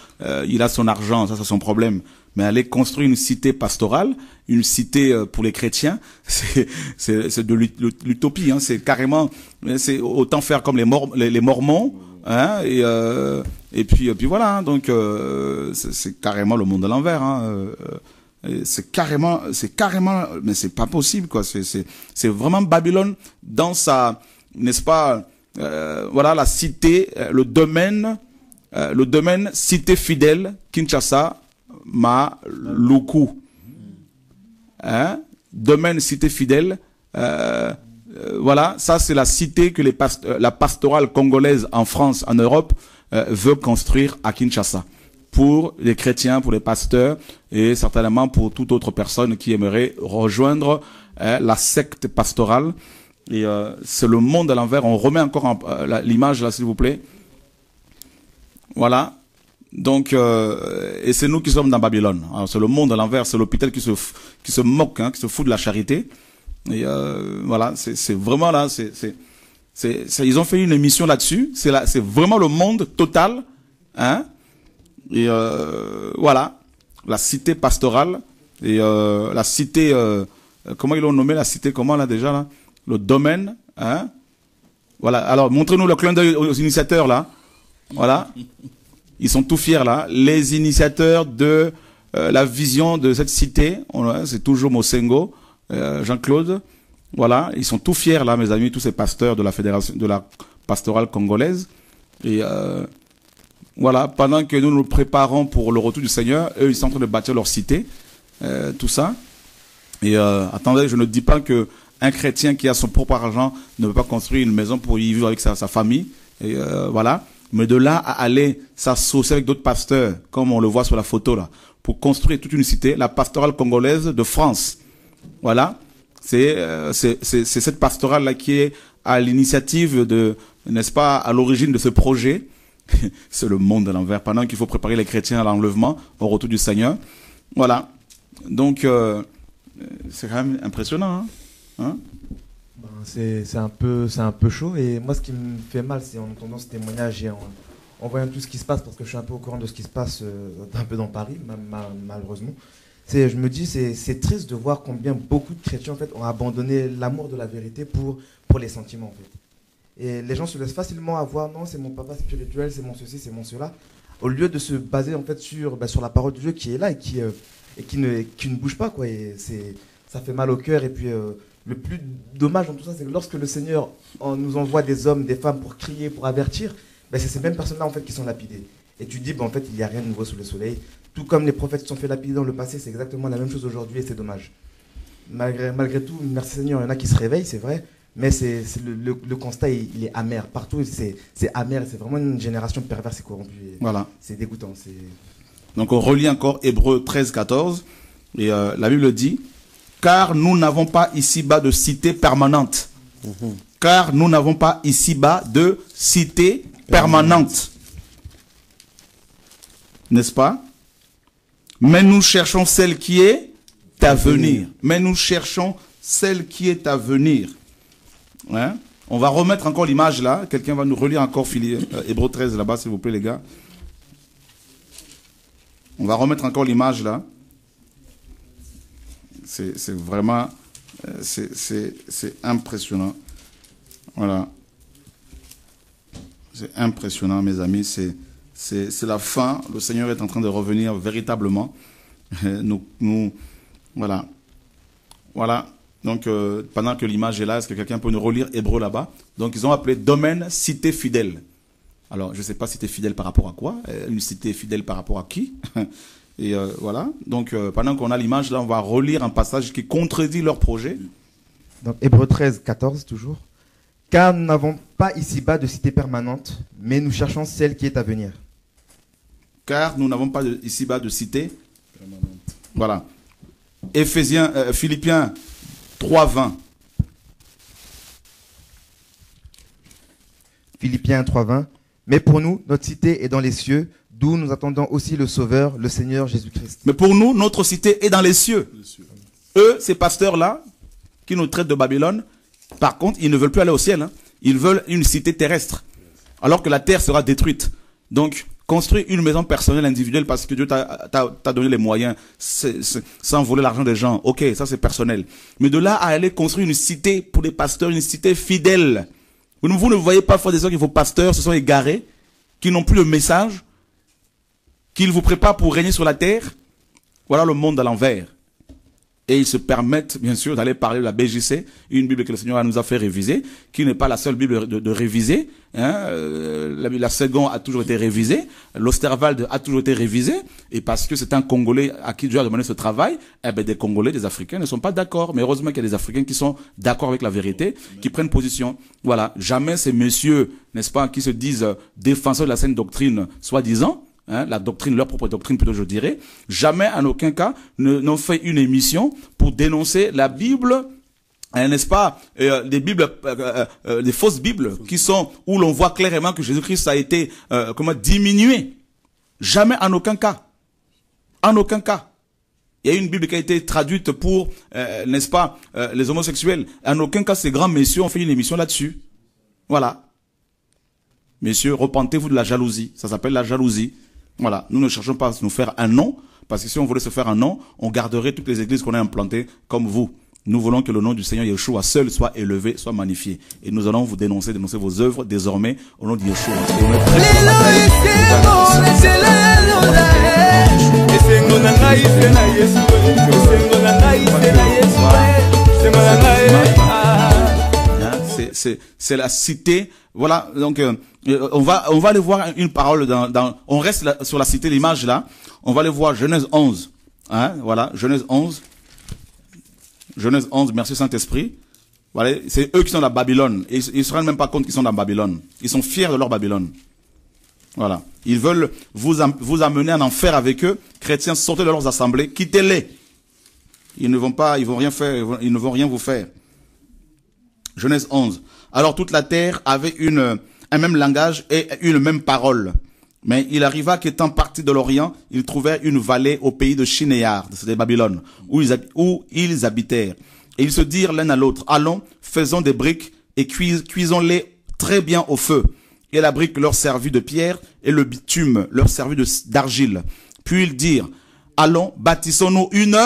il a son argent, ça c'est son problème. Mais aller construire une cité pastorale, une cité pour les chrétiens, c'est de l'utopie. C'est carrément, c'est autant faire comme les Mormons, et puis voilà. Donc c'est carrément le monde à l'envers. C'est carrément, mais c'est pas possible quoi. C'est vraiment Babylone dans sa, n'est-ce pas? Voilà la cité, le domaine cité fidèle Kinshasa Maluku. Domaine cité fidèle. Voilà, ça c'est la cité que la pastorale congolaise en France, en Europe, veut construire à Kinshasa. Pour les chrétiens, pour les pasteurs et certainement pour toute autre personne qui aimerait rejoindre la secte pastorale. Et c'est le monde à l'envers. On remet encore l'image là, s'il vous plaît. Voilà. Donc, et c'est nous qui sommes dans Babylone. C'est le monde à l'envers. C'est l'hôpital qui se moque, qui se fout de la charité. Et voilà, c'est vraiment là. Ils ont fait une émission là-dessus. C'est vraiment le monde total. Et voilà, la cité pastorale et la cité. Comment ils l'ont nommé la cité? Comment là déjà là? Le domaine, Voilà. Alors, montrez-nous le clin d'œil aux initiateurs, là. Voilà. Ils sont tout fiers, là. Les initiateurs de la vision de cette cité. C'est toujours Mosengo, Jean-Claude. Voilà. Ils sont tout fiers, là, mes amis, tous ces pasteurs de la fédération, de la pastorale congolaise. Et, voilà. Pendant que nous nous préparons pour le retour du Seigneur, eux, ils sont en train de bâtir leur cité. Tout ça. Et, attendez, je ne dis pas que un chrétien qui a son propre argent ne peut pas construire une maison pour y vivre avec sa famille. Et voilà. Mais de là à aller s'associer avec d'autres pasteurs, comme on le voit sur la photo là, pour construire toute une cité, la pastorale congolaise de France. Voilà. C'est cette pastorale là qui est à l'initiative de, n'est-ce pas, à l'origine de ce projet. C'est le monde à l'envers. Pendant qu'il faut préparer les chrétiens à l'enlèvement, au retour du Seigneur. Voilà. Donc, c'est quand même impressionnant, hein? Ben, c'est un peu chaud. Et moi, ce qui me fait mal, c'est en entendant ce témoignage et en voyant tout ce qui se passe, parce que je suis un peu au courant de ce qui se passe un peu dans Paris, malheureusement. Je me dis, c'est triste de voir combien beaucoup de chrétiens en fait, ont abandonné l'amour de la vérité pour les sentiments. En fait. Et les gens se laissent facilement avoir, non, c'est mon papa spirituel, c'est mon ceci, c'est mon cela, au lieu de se baser en fait, sur la parole de Dieu qui est là et qui ne bouge pas. Quoi. Et ça fait mal au cœur. Et puis, le plus dommage dans tout ça, c'est que lorsque le Seigneur nous envoie des hommes, des femmes pour crier, pour avertir, ben c'est ces mêmes personnes-là en fait, qui sont lapidées. Et tu dis, ben, en fait, il n'y a rien de nouveau sous le soleil. Tout comme les prophètes se sont fait lapider dans le passé, c'est exactement la même chose aujourd'hui et c'est dommage. Malgré tout, merci Seigneur, il y en a qui se réveillent, c'est vrai, mais le constat, il est amer. Partout, c'est amer, c'est vraiment une génération perverse et corrompue. Voilà. C'est dégoûtant. Donc on relit encore Hébreux 13, 14, et la Bible dit, « Car nous n'avons pas ici-bas de cité permanente. » Car nous n'avons pas ici-bas de cité permanente. N'est-ce pas? Mais nous cherchons celle qui est à venir. Mais nous cherchons celle qui est à venir. Hein? On va remettre encore l'image là. Quelqu'un va nous relire encore Hébreux 13 là-bas, s'il vous plaît, les gars. On va remettre encore l'image là. C'est vraiment... c'est impressionnant. Voilà. C'est impressionnant, mes amis. C'est la fin. Le Seigneur est en train de revenir véritablement. Voilà. Voilà. Donc, pendant que l'image est là, est-ce que quelqu'un peut nous relire Hébreux là-bas? Donc, ils ont appelé domaine cité fidèle. Alors, je ne sais pas cité fidèle par rapport à quoi. Une cité fidèle par rapport à qui? Et voilà. Donc, pendant qu'on a l'image là, on va relire un passage qui contredit leur projet. Donc, Hébreux 13, 14, toujours. Car nous n'avons pas ici-bas de cité permanente, mais nous cherchons celle qui est à venir. Car nous n'avons pas ici-bas de cité permanente. Voilà. Philippiens 3, 20. Philippiens 3, 20. Mais pour nous, notre cité est dans les cieux, d'où nous attendons aussi le Sauveur, le Seigneur Jésus-Christ. Mais pour nous, notre cité est dans les cieux. Eux, ces pasteurs-là, qui nous traitent de Babylone, par contre, ils ne veulent plus aller au ciel. Hein. Ils veulent une cité terrestre. Alors que la terre sera détruite. Donc, construire une maison personnelle, individuelle, parce que Dieu t'a donné les moyens, sans voler l'argent des gens. Ok, ça c'est personnel. Mais de là à aller construire une cité pour les pasteurs, une cité fidèle. Vous ne voyez pas fois des gens qui vos pasteurs se sont égarés, qui n'ont plus le message, qu'ils vous préparent pour régner sur la terre. Voilà le monde à l'envers. Et ils se permettent, bien sûr, d'aller parler de la BJC, une Bible que le Seigneur nous a fait réviser, qui n'est pas la seule Bible de réviser. Hein. La seconde a toujours été révisée, l'Osterwald a toujours été révisée, et parce que c'est un Congolais à qui Dieu a demandé ce travail, eh ben des Congolais, des Africains ne sont pas d'accord. Mais heureusement qu'il y a des Africains qui sont d'accord avec la vérité, qui prennent position. Voilà. Jamais ces messieurs, n'est-ce pas, qui se disent défenseurs de la saine doctrine, soi-disant, hein, la doctrine, leur propre doctrine plutôt je dirais, jamais en aucun cas n'ont fait une émission pour dénoncer la Bible, n'est-ce pas, des Bibles, des fausses Bibles qui sont, où l'on voit clairement que Jésus-Christ a été, diminué. Jamais, en aucun cas. En aucun cas. Il y a une Bible qui a été traduite pour, n'est-ce pas, les homosexuels. En aucun cas, ces grands messieurs ont fait une émission là-dessus. Voilà. Messieurs, repentez-vous de la jalousie. Ça s'appelle la jalousie. Voilà, nous ne cherchons pas à nous faire un nom, parce que si on voulait se faire un nom, on garderait toutes les églises qu'on a implantées comme vous. Nous voulons que le nom du Seigneur Yeshua seul soit élevé, soit magnifié. Et nous allons vous dénoncer vos œuvres désormais au nom de Yeshua. C'est la cité. Voilà, donc on va aller voir une parole on reste sur la cité, l'image là. On va aller voir Genèse 11. Hein, voilà, Genèse 11. Genèse 11, merci Saint-Esprit. Voilà, c'est eux qui sont dans Babylone. Et ils ne se rendent même pas compte qu'ils sont dans Babylone. Ils sont fiers de leur Babylone. Voilà. Ils veulent vous amener en enfer avec eux. Chrétiens, sortez de leurs assemblées, quittez-les. Ils ne vont rien faire, ils ne vont rien vous faire. Genèse 11. Alors toute la terre avait un même langage et une même parole. Mais il arriva qu'étant partis de l'Orient, ils trouvèrent une vallée au pays de Shinéar, c'était Babylone, où ils habitèrent. Et ils se dirent l'un à l'autre, allons, faisons des briques et cuisons-les très bien au feu. Et la brique leur servit de pierre et le bitume leur servit d'argile. Puis ils dirent, allons, bâtissons-nous une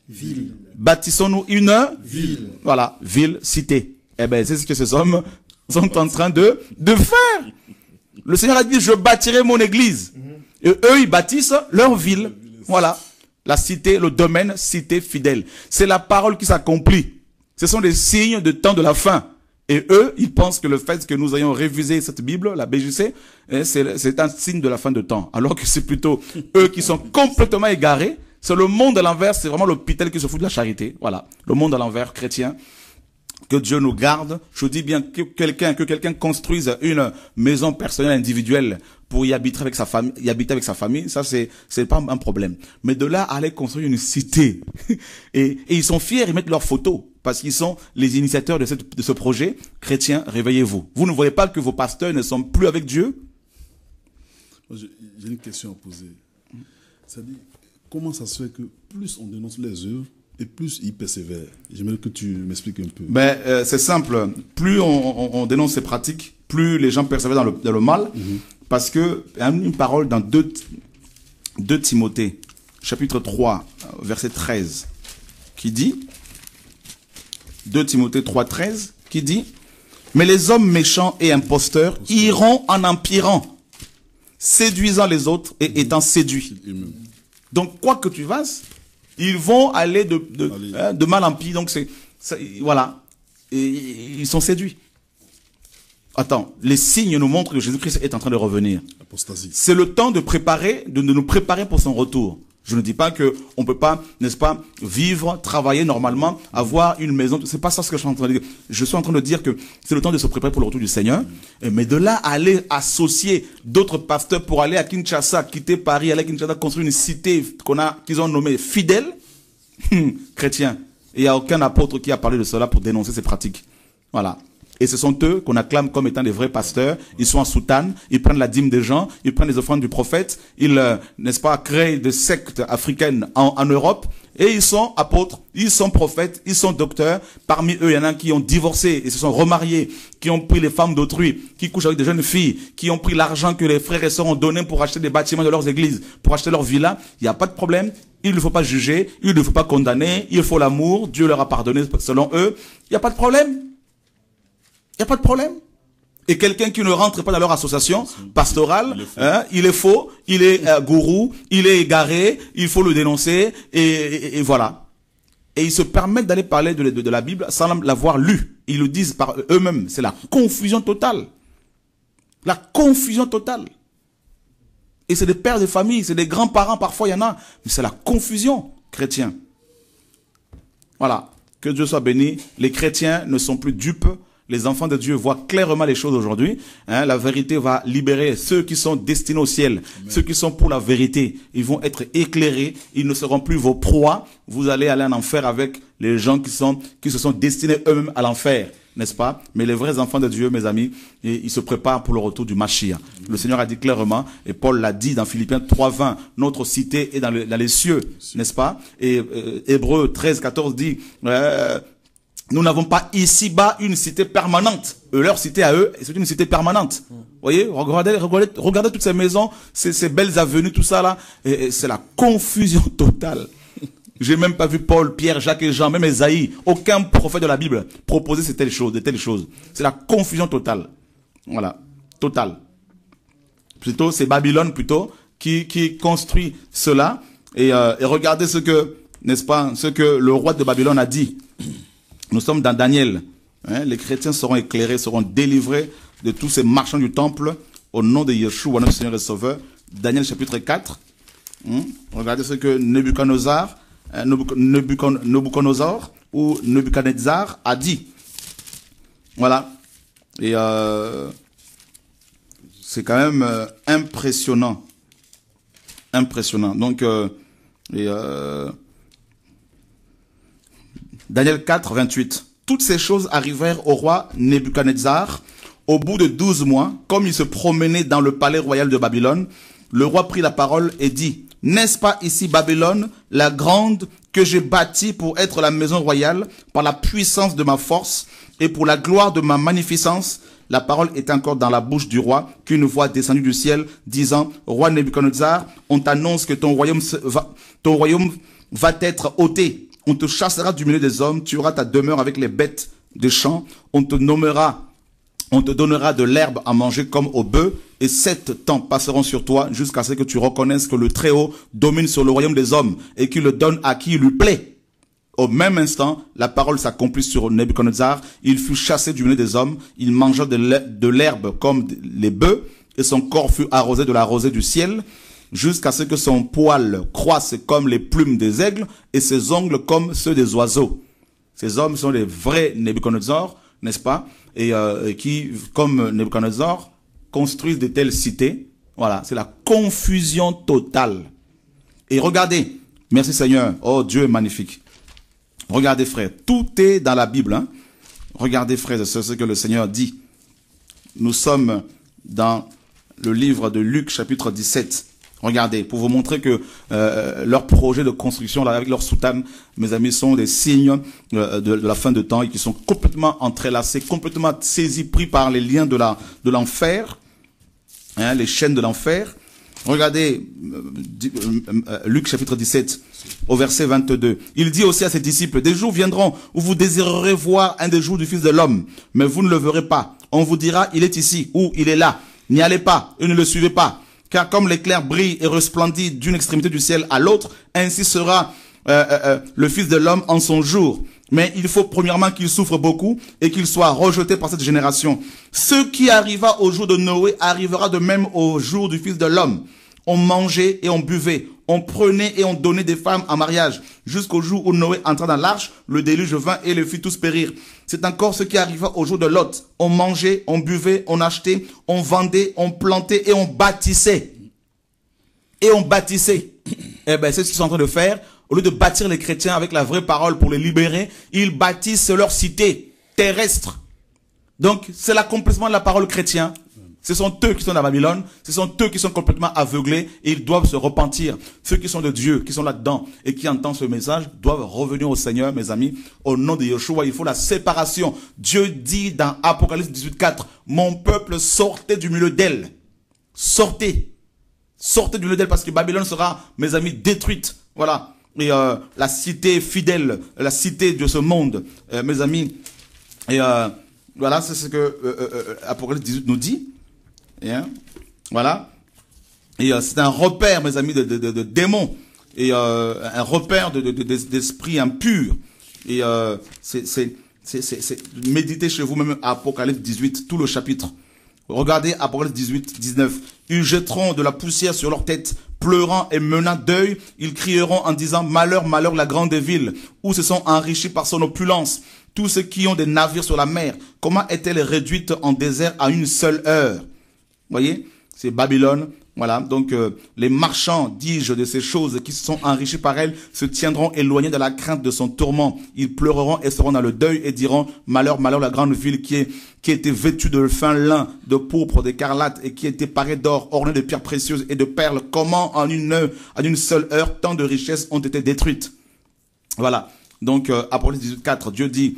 Ville. Bâtissons-nous une Ville. Voilà, ville, cité. Eh ben, c'est ce que ces hommes sont en train de faire. Le Seigneur a dit, je bâtirai mon église. Et eux, ils bâtissent leur ville. Voilà. La cité, le domaine, cité fidèle. C'est la parole qui s'accomplit. Ce sont des signes de temps de la fin. Et eux, ils pensent que le fait que nous ayons révisé cette Bible, la BJC, c'est un signe de la fin de temps. Alors que c'est plutôt eux qui sont complètement égarés. C'est le monde à l'envers, c'est vraiment l'hôpital qui se fout de la charité. Voilà. Le monde à l'envers, chrétien. Que Dieu nous garde. Je dis bien que quelqu'un construise une maison personnelle individuelle pour y habiter avec sa famille, ça c'est pas un problème. Mais de là à aller construire une cité et ils sont fiers, ils mettent leurs photos parce qu'ils sont les initiateurs de ce projet. Chrétiens, réveillez-vous. Vous ne voyez pas que vos pasteurs ne sont plus avec Dieu? J'ai une question à poser. C'est-à-dire, comment ça se fait que plus on dénonce les œuvres et plus ils persévèrent? J'aimerais que tu m'expliques un peu. Ben, c'est simple. Plus on dénonce ces pratiques, plus les gens persévèrent dans le mal. Parce que, il y a une parole dans 2 Timothée, chapitre 3, verset 13, qui dit, 2 Timothée 3, 13, qui dit, mais les hommes méchants et imposteurs iront en empirant, séduisant les autres et étant séduits. Donc, quoi que tu fasses, ils vont aller de mal en pis. Donc, voilà. Et ils sont séduits. Attends, les signes nous montrent que Jésus-Christ est en train de revenir. Apostasie. C'est le temps de nous préparer pour son retour. Je ne dis pas que on peut pas, n'est-ce pas, vivre, travailler normalement, avoir une maison. C'est pas ça ce que je suis en train de dire. Je suis en train de dire que c'est le temps de se préparer pour le retour du Seigneur. Mais de là à aller associer d'autres pasteurs pour aller à Kinshasa, quitter Paris, aller à Kinshasa, construire une cité qu'ils ont nommée fidèle, chrétien. Et il n'y a aucun apôtre qui a parlé de cela pour dénoncer ces pratiques. Voilà. Et ce sont eux qu'on acclame comme étant des vrais pasteurs. Ils sont en soutane, ils prennent la dîme des gens, ils prennent les offrandes du prophète, ils, n'est-ce pas, créent des sectes africaines en Europe. Et ils sont apôtres, ils sont prophètes, ils sont docteurs. Parmi eux, il y en a qui ont divorcé et se sont remariés, qui ont pris les femmes d'autrui, qui couchent avec des jeunes filles, qui ont pris l'argent que les frères et sœurs ont donné pour acheter des bâtiments de leurs églises, pour acheter leurs villas. Il n'y a pas de problème. Il ne faut pas juger, il ne faut pas condamner, il faut l'amour. Dieu leur a pardonné selon eux. Il n'y a pas de problème. Il n'y a pas de problème. Et quelqu'un qui ne rentre pas dans leur association pastorale, il est faux, il est gourou, il est égaré, il faut le dénoncer, et voilà. Et ils se permettent d'aller parler de la Bible sans l'avoir lue. Ils le disent par eux-mêmes. C'est la confusion totale. La confusion totale. Et c'est des pères de famille, c'est des grands-parents, parfois il y en a. Mais c'est la confusion, chrétien. Voilà. Que Dieu soit béni. Les chrétiens ne sont plus dupes. Les enfants de Dieu voient clairement les choses aujourd'hui. La vérité va libérer ceux qui sont destinés au ciel. Amen. Ceux qui sont pour la vérité. Ils vont être éclairés. Ils ne seront plus vos proies. Vous allez aller en enfer avec les gens qui se sont destinés eux-mêmes à l'enfer. N'est-ce pas? Mais les vrais enfants de Dieu, mes amis, ils se préparent pour le retour du Mashiach. Le Seigneur a dit clairement, et Paul l'a dit dans Philippiens 3:20, notre cité est dans les cieux. N'est-ce pas? Et Hébreux 13:14 dit, nous n'avons pas ici-bas une cité permanente. Leur cité à eux, c'est une cité permanente. Vous voyez, regardez toutes ces maisons, ces belles avenues, tout ça là. Et c'est la confusion totale. J'ai même pas vu Paul, Pierre, Jacques et Jean, même Esaïe. Aucun prophète de la Bible proposer de telles choses. C'est la confusion totale. Voilà. Totale. Plutôt, c'est Babylone plutôt qui construit cela. Et regardez ce que, n'est-ce pas, ce que le roi de Babylone a dit. Nous sommes dans Daniel. Les chrétiens seront éclairés, seront délivrés de tous ces marchands du temple au nom de Yeshua, notre Seigneur et Sauveur. Daniel chapitre 4. Regardez ce que Nebuchadnezzar ou Nebuchadnezzar a dit. Voilà. Et c'est quand même impressionnant. Impressionnant. Donc, Daniel 4, 28. Toutes ces choses arrivèrent au roi Nebuchadnezzar au bout de 12 mois, comme il se promenait dans le palais royal de Babylone. Le roi prit la parole et dit, « N'est-ce pas ici Babylone, la grande, que j'ai bâtie pour être la maison royale, par la puissance de ma force et pour la gloire de ma magnificence ?» La parole était encore dans la bouche du roi, qu'une voix descendue du ciel, disant, « Roi Nebuchadnezzar, on t'annonce que ton royaume va être ôté. On te chassera du milieu des hommes, tu auras ta demeure avec les bêtes des champs, on te donnera de l'herbe à manger comme au bœuf, et 7 temps passeront sur toi jusqu'à ce que tu reconnaisses que le Très-Haut domine sur le royaume des hommes et qu'il le donne à qui il lui plaît. » Au même instant, la parole s'accomplit sur Nebuchadnezzar. Il fut chassé du milieu des hommes. Il mangea de l'herbe comme les bœufs et son corps fut arrosé de la rosée du ciel jusqu'à ce que son poil croisse comme les plumes des aigles et ses ongles comme ceux des oiseaux. Ces hommes sont les vrais Nebuchadnezzar, n'est-ce pas? Et qui, comme Nebuchadnezzar, construisent de telles cités. Voilà, c'est la confusion totale. Et regardez, merci Seigneur, oh Dieu est magnifique. Regardez frères, tout est dans la Bible. Hein? Regardez frères, c'est ce que le Seigneur dit. Nous sommes dans le livre de Luc chapitre 17. Regardez, pour vous montrer que leurs projets de construction là, avec leur soutane, mes amis, sont des signes de la fin de temps et qui sont complètement entrelacés, complètement saisis, pris par les liens de l'enfer, hein, les chaînes de l'enfer. Regardez Luc chapitre 17 au verset 22. Il dit aussi à ses disciples, des jours viendront où vous désirerez voir un des jours du Fils de l'homme, mais vous ne le verrez pas. On vous dira, il est ici ou il est là. N'y allez pas et ne le suivez pas. Car comme l'éclair brille et resplendit d'une extrémité du ciel à l'autre, ainsi sera le Fils de l'homme en son jour. Mais il faut premièrement qu'il souffre beaucoup et qu'il soit rejeté par cette génération. Ce qui arriva au jour de Noé arrivera de même au jour du Fils de l'homme. On mangeait et on buvait, on prenait et on donnait des femmes en mariage, jusqu'au jour où Noé entra dans l'arche, le déluge vint et les fit tous périr. C'est encore ce qui arriva au jour de Lot. On mangeait, on buvait, on achetait, on vendait, on plantait et on bâtissait. Et on bâtissait. Eh ben, c'est ce qu'ils sont en train de faire. Au lieu de bâtir les chrétiens avec la vraie parole pour les libérer, ils bâtissent leur cité terrestre. Donc, c'est l'accomplissement de la parole chrétienne. Ce sont eux qui sont à Babylone, ce sont eux qui sont complètement aveuglés et ils doivent se repentir. Ceux qui sont de Dieu, qui sont là-dedans et qui entendent ce message, doivent revenir au Seigneur, mes amis. Au nom de Yeshua, il faut la séparation. Dieu dit dans Apocalypse 18:4, mon peuple sortez du milieu d'elle. Sortez. Sortez du milieu d'elle parce que Babylone sera, mes amis, détruite. Voilà. Et la cité fidèle, la cité de ce monde, mes amis. Et voilà, c'est ce que Apocalypse 18 nous dit. Et, voilà. Et c'est un repère, mes amis, de démons. Et un repère d'esprits impurs. Et méditez chez vous-même Apocalypse 18, tout le chapitre. Regardez Apocalypse 18, 19. Ils jetteront de la poussière sur leur tête, pleurant et menant deuil. Ils crieront en disant, malheur, malheur, la grande ville, où se sont enrichis par son opulence. Tous ceux qui ont des navires sur la mer, comment est-elle réduite en désert à une seule heure? Voyez, c'est Babylone. Voilà, donc les marchands, dis-je, de ces choses qui se sont enrichis par elle, se tiendront éloignés de la crainte de son tourment. Ils pleureront et seront dans le deuil et diront, malheur, malheur, la grande ville qui était vêtue de fin lin, de pourpre, d'écarlate et qui était parée d'or, ornée de pierres précieuses et de perles. Comment en une seule heure, tant de richesses ont été détruites? Voilà. Donc, Apocalypse 18:4, Dieu dit,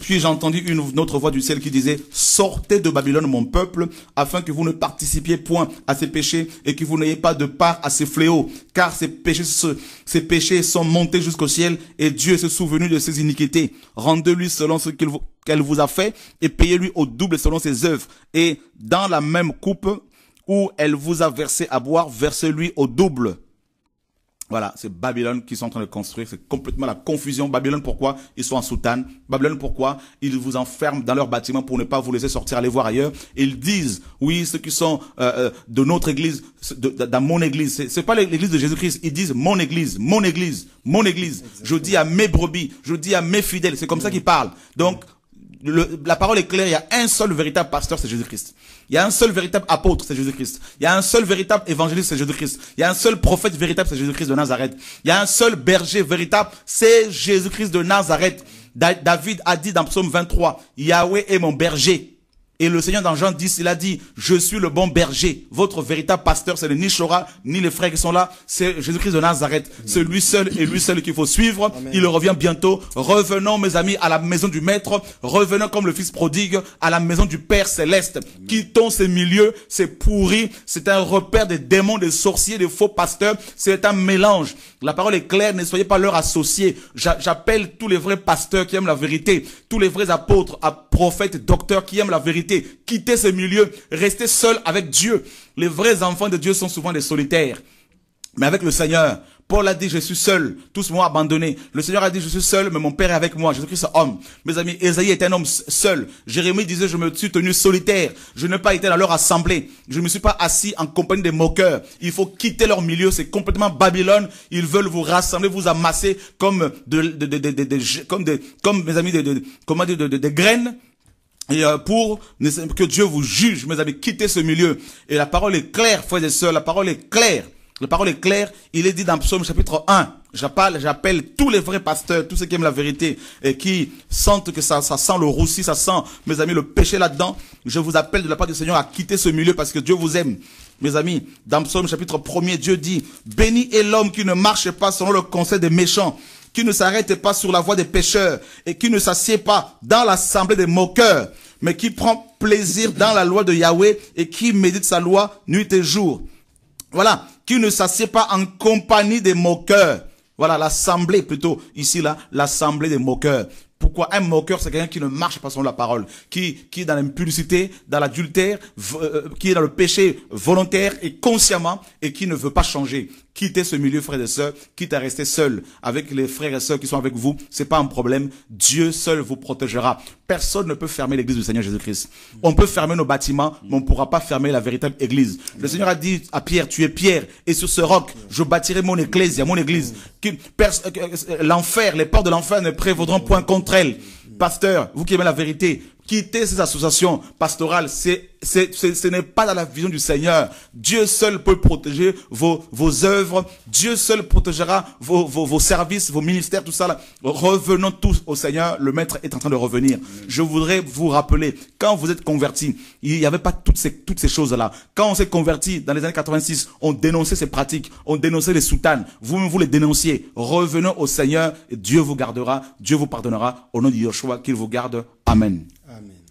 puis j'ai entendu une autre voix du ciel qui disait, sortez de Babylone, mon peuple, afin que vous ne participiez point à ces péchés et que vous n'ayez pas de part à ces fléaux, car ces péchés sont montés jusqu'au ciel et Dieu s'est souvenu de ses iniquités. Rendez-lui selon ce qu'elle vous a fait et payez-lui au double selon ses œuvres. Et dans la même coupe où elle vous a versé à boire, versez-lui au double. Voilà, c'est Babylone qui sont en train de construire, c'est complètement la confusion. Babylone, pourquoi ils sont en soutane? Babylone, pourquoi ils vous enferment dans leur bâtiment pour ne pas vous laisser sortir, aller voir ailleurs? Ils disent, oui, ceux qui sont de notre église, dans mon église, c'est pas l'église de Jésus-Christ, ils disent mon église, mon église, mon église. Exactement. Je dis à mes brebis, je dis à mes fidèles, c'est comme ça qu'ils parlent. Donc, La parole est claire, il y a un seul véritable pasteur, c'est Jésus-Christ. Il y a un seul véritable apôtre, c'est Jésus-Christ. Il y a un seul véritable évangéliste, c'est Jésus-Christ. Il y a un seul prophète véritable, c'est Jésus-Christ de Nazareth. Il y a un seul berger véritable, c'est Jésus-Christ de Nazareth. David a dit dans Psaume 23, Yahweh est mon berger. Et le Seigneur dans Jean 10, il a dit, je suis le bon berger. Votre véritable pasteur, c'est ni Shora, ni les frères qui sont là, c'est Jésus-Christ de Nazareth. C'est lui seul et lui seul qu'il faut suivre. Amen. Il revient bientôt. Revenons, mes amis, à la maison du Maître. Revenons comme le Fils prodigue à la maison du Père céleste. Amen. Quittons ces milieux, c'est pourri. C'est un repère des démons, des sorciers, des faux pasteurs. C'est un mélange. La parole est claire, ne soyez pas leurs associés. J'appelle tous les vrais pasteurs qui aiment la vérité, tous les vrais apôtres, prophètes, docteurs qui aiment la vérité. Quittez ce milieu, restez seuls avec Dieu. Les vrais enfants de Dieu sont souvent des solitaires. Mais avec le Seigneur, Paul a dit, je suis seul, tous m'ont abandonné. Le Seigneur a dit, je suis seul, mais mon Père est avec moi. Jésus-Christ est homme. Mes amis, Ésaïe est un homme seul. Jérémie disait, je me suis tenu solitaire. Je n'ai pas été dans leur assemblée. Je ne me suis pas assis en compagnie des moqueurs. Il faut quitter leur milieu. C'est complètement Babylone. Ils veulent vous rassembler, vous amasser comme comme mes amis, des graines. Et pour que Dieu vous juge, mes amis, quittez ce milieu. Et la parole est claire, frères et sœurs, la parole est claire. La parole est claire. Il est dit dans Psaume chapitre 1. J'appelle tous les vrais pasteurs, tous ceux qui aiment la vérité et qui sentent que ça sent le roussi, ça sent, mes amis, le péché là-dedans. Je vous appelle de la part du Seigneur à quitter ce milieu parce que Dieu vous aime. Mes amis, dans Psaume chapitre 1er, Dieu dit, béni est l'homme qui ne marche pas selon le conseil des méchants, qui ne s'arrête pas sur la voie des pécheurs et qui ne s'assied pas dans l'assemblée des moqueurs, mais qui prend plaisir dans la loi de Yahweh et qui médite sa loi nuit et jour. Voilà, qui ne s'assied pas en compagnie des moqueurs. Voilà, l'assemblée plutôt, ici là, l'assemblée des moqueurs. Pourquoi un moqueur, c'est quelqu'un qui ne marche pas selon la parole, qui est dans l'impudicité, dans l'adultère, qui est dans le péché volontaire et consciemment et qui ne veut pas changer. Quittez ce milieu, frères et sœurs, quitte à rester seul avec les frères et sœurs qui sont avec vous, c'est pas un problème. Dieu seul vous protégera. Personne ne peut fermer l'église du Seigneur Jésus-Christ. On peut fermer nos bâtiments, mais on ne pourra pas fermer la véritable église. Le Seigneur a dit à Pierre, tu es Pierre, et sur ce roc, je bâtirai mon église, mon église. L'enfer, les portes de l'enfer ne prévaudront point contre elle. Pasteur, vous qui aimez la vérité, quittez ces associations pastorales. Ce n'est pas dans la vision du Seigneur. Dieu seul peut protéger vos œuvres. Dieu seul protégera vos services, vos ministères, tout ça là. Revenons tous au Seigneur. Le Maître est en train de revenir. Je voudrais vous rappeler, quand vous êtes convertis, il n'y avait pas toutes ces choses-là. Quand on s'est converti dans les années 86, on dénonçait ces pratiques, on dénonçait les soutanes. Vous les dénonciez. Revenons au Seigneur et Dieu vous gardera, Dieu vous pardonnera. Au nom de Yeshua, qu'il vous garde. Amen. Amen.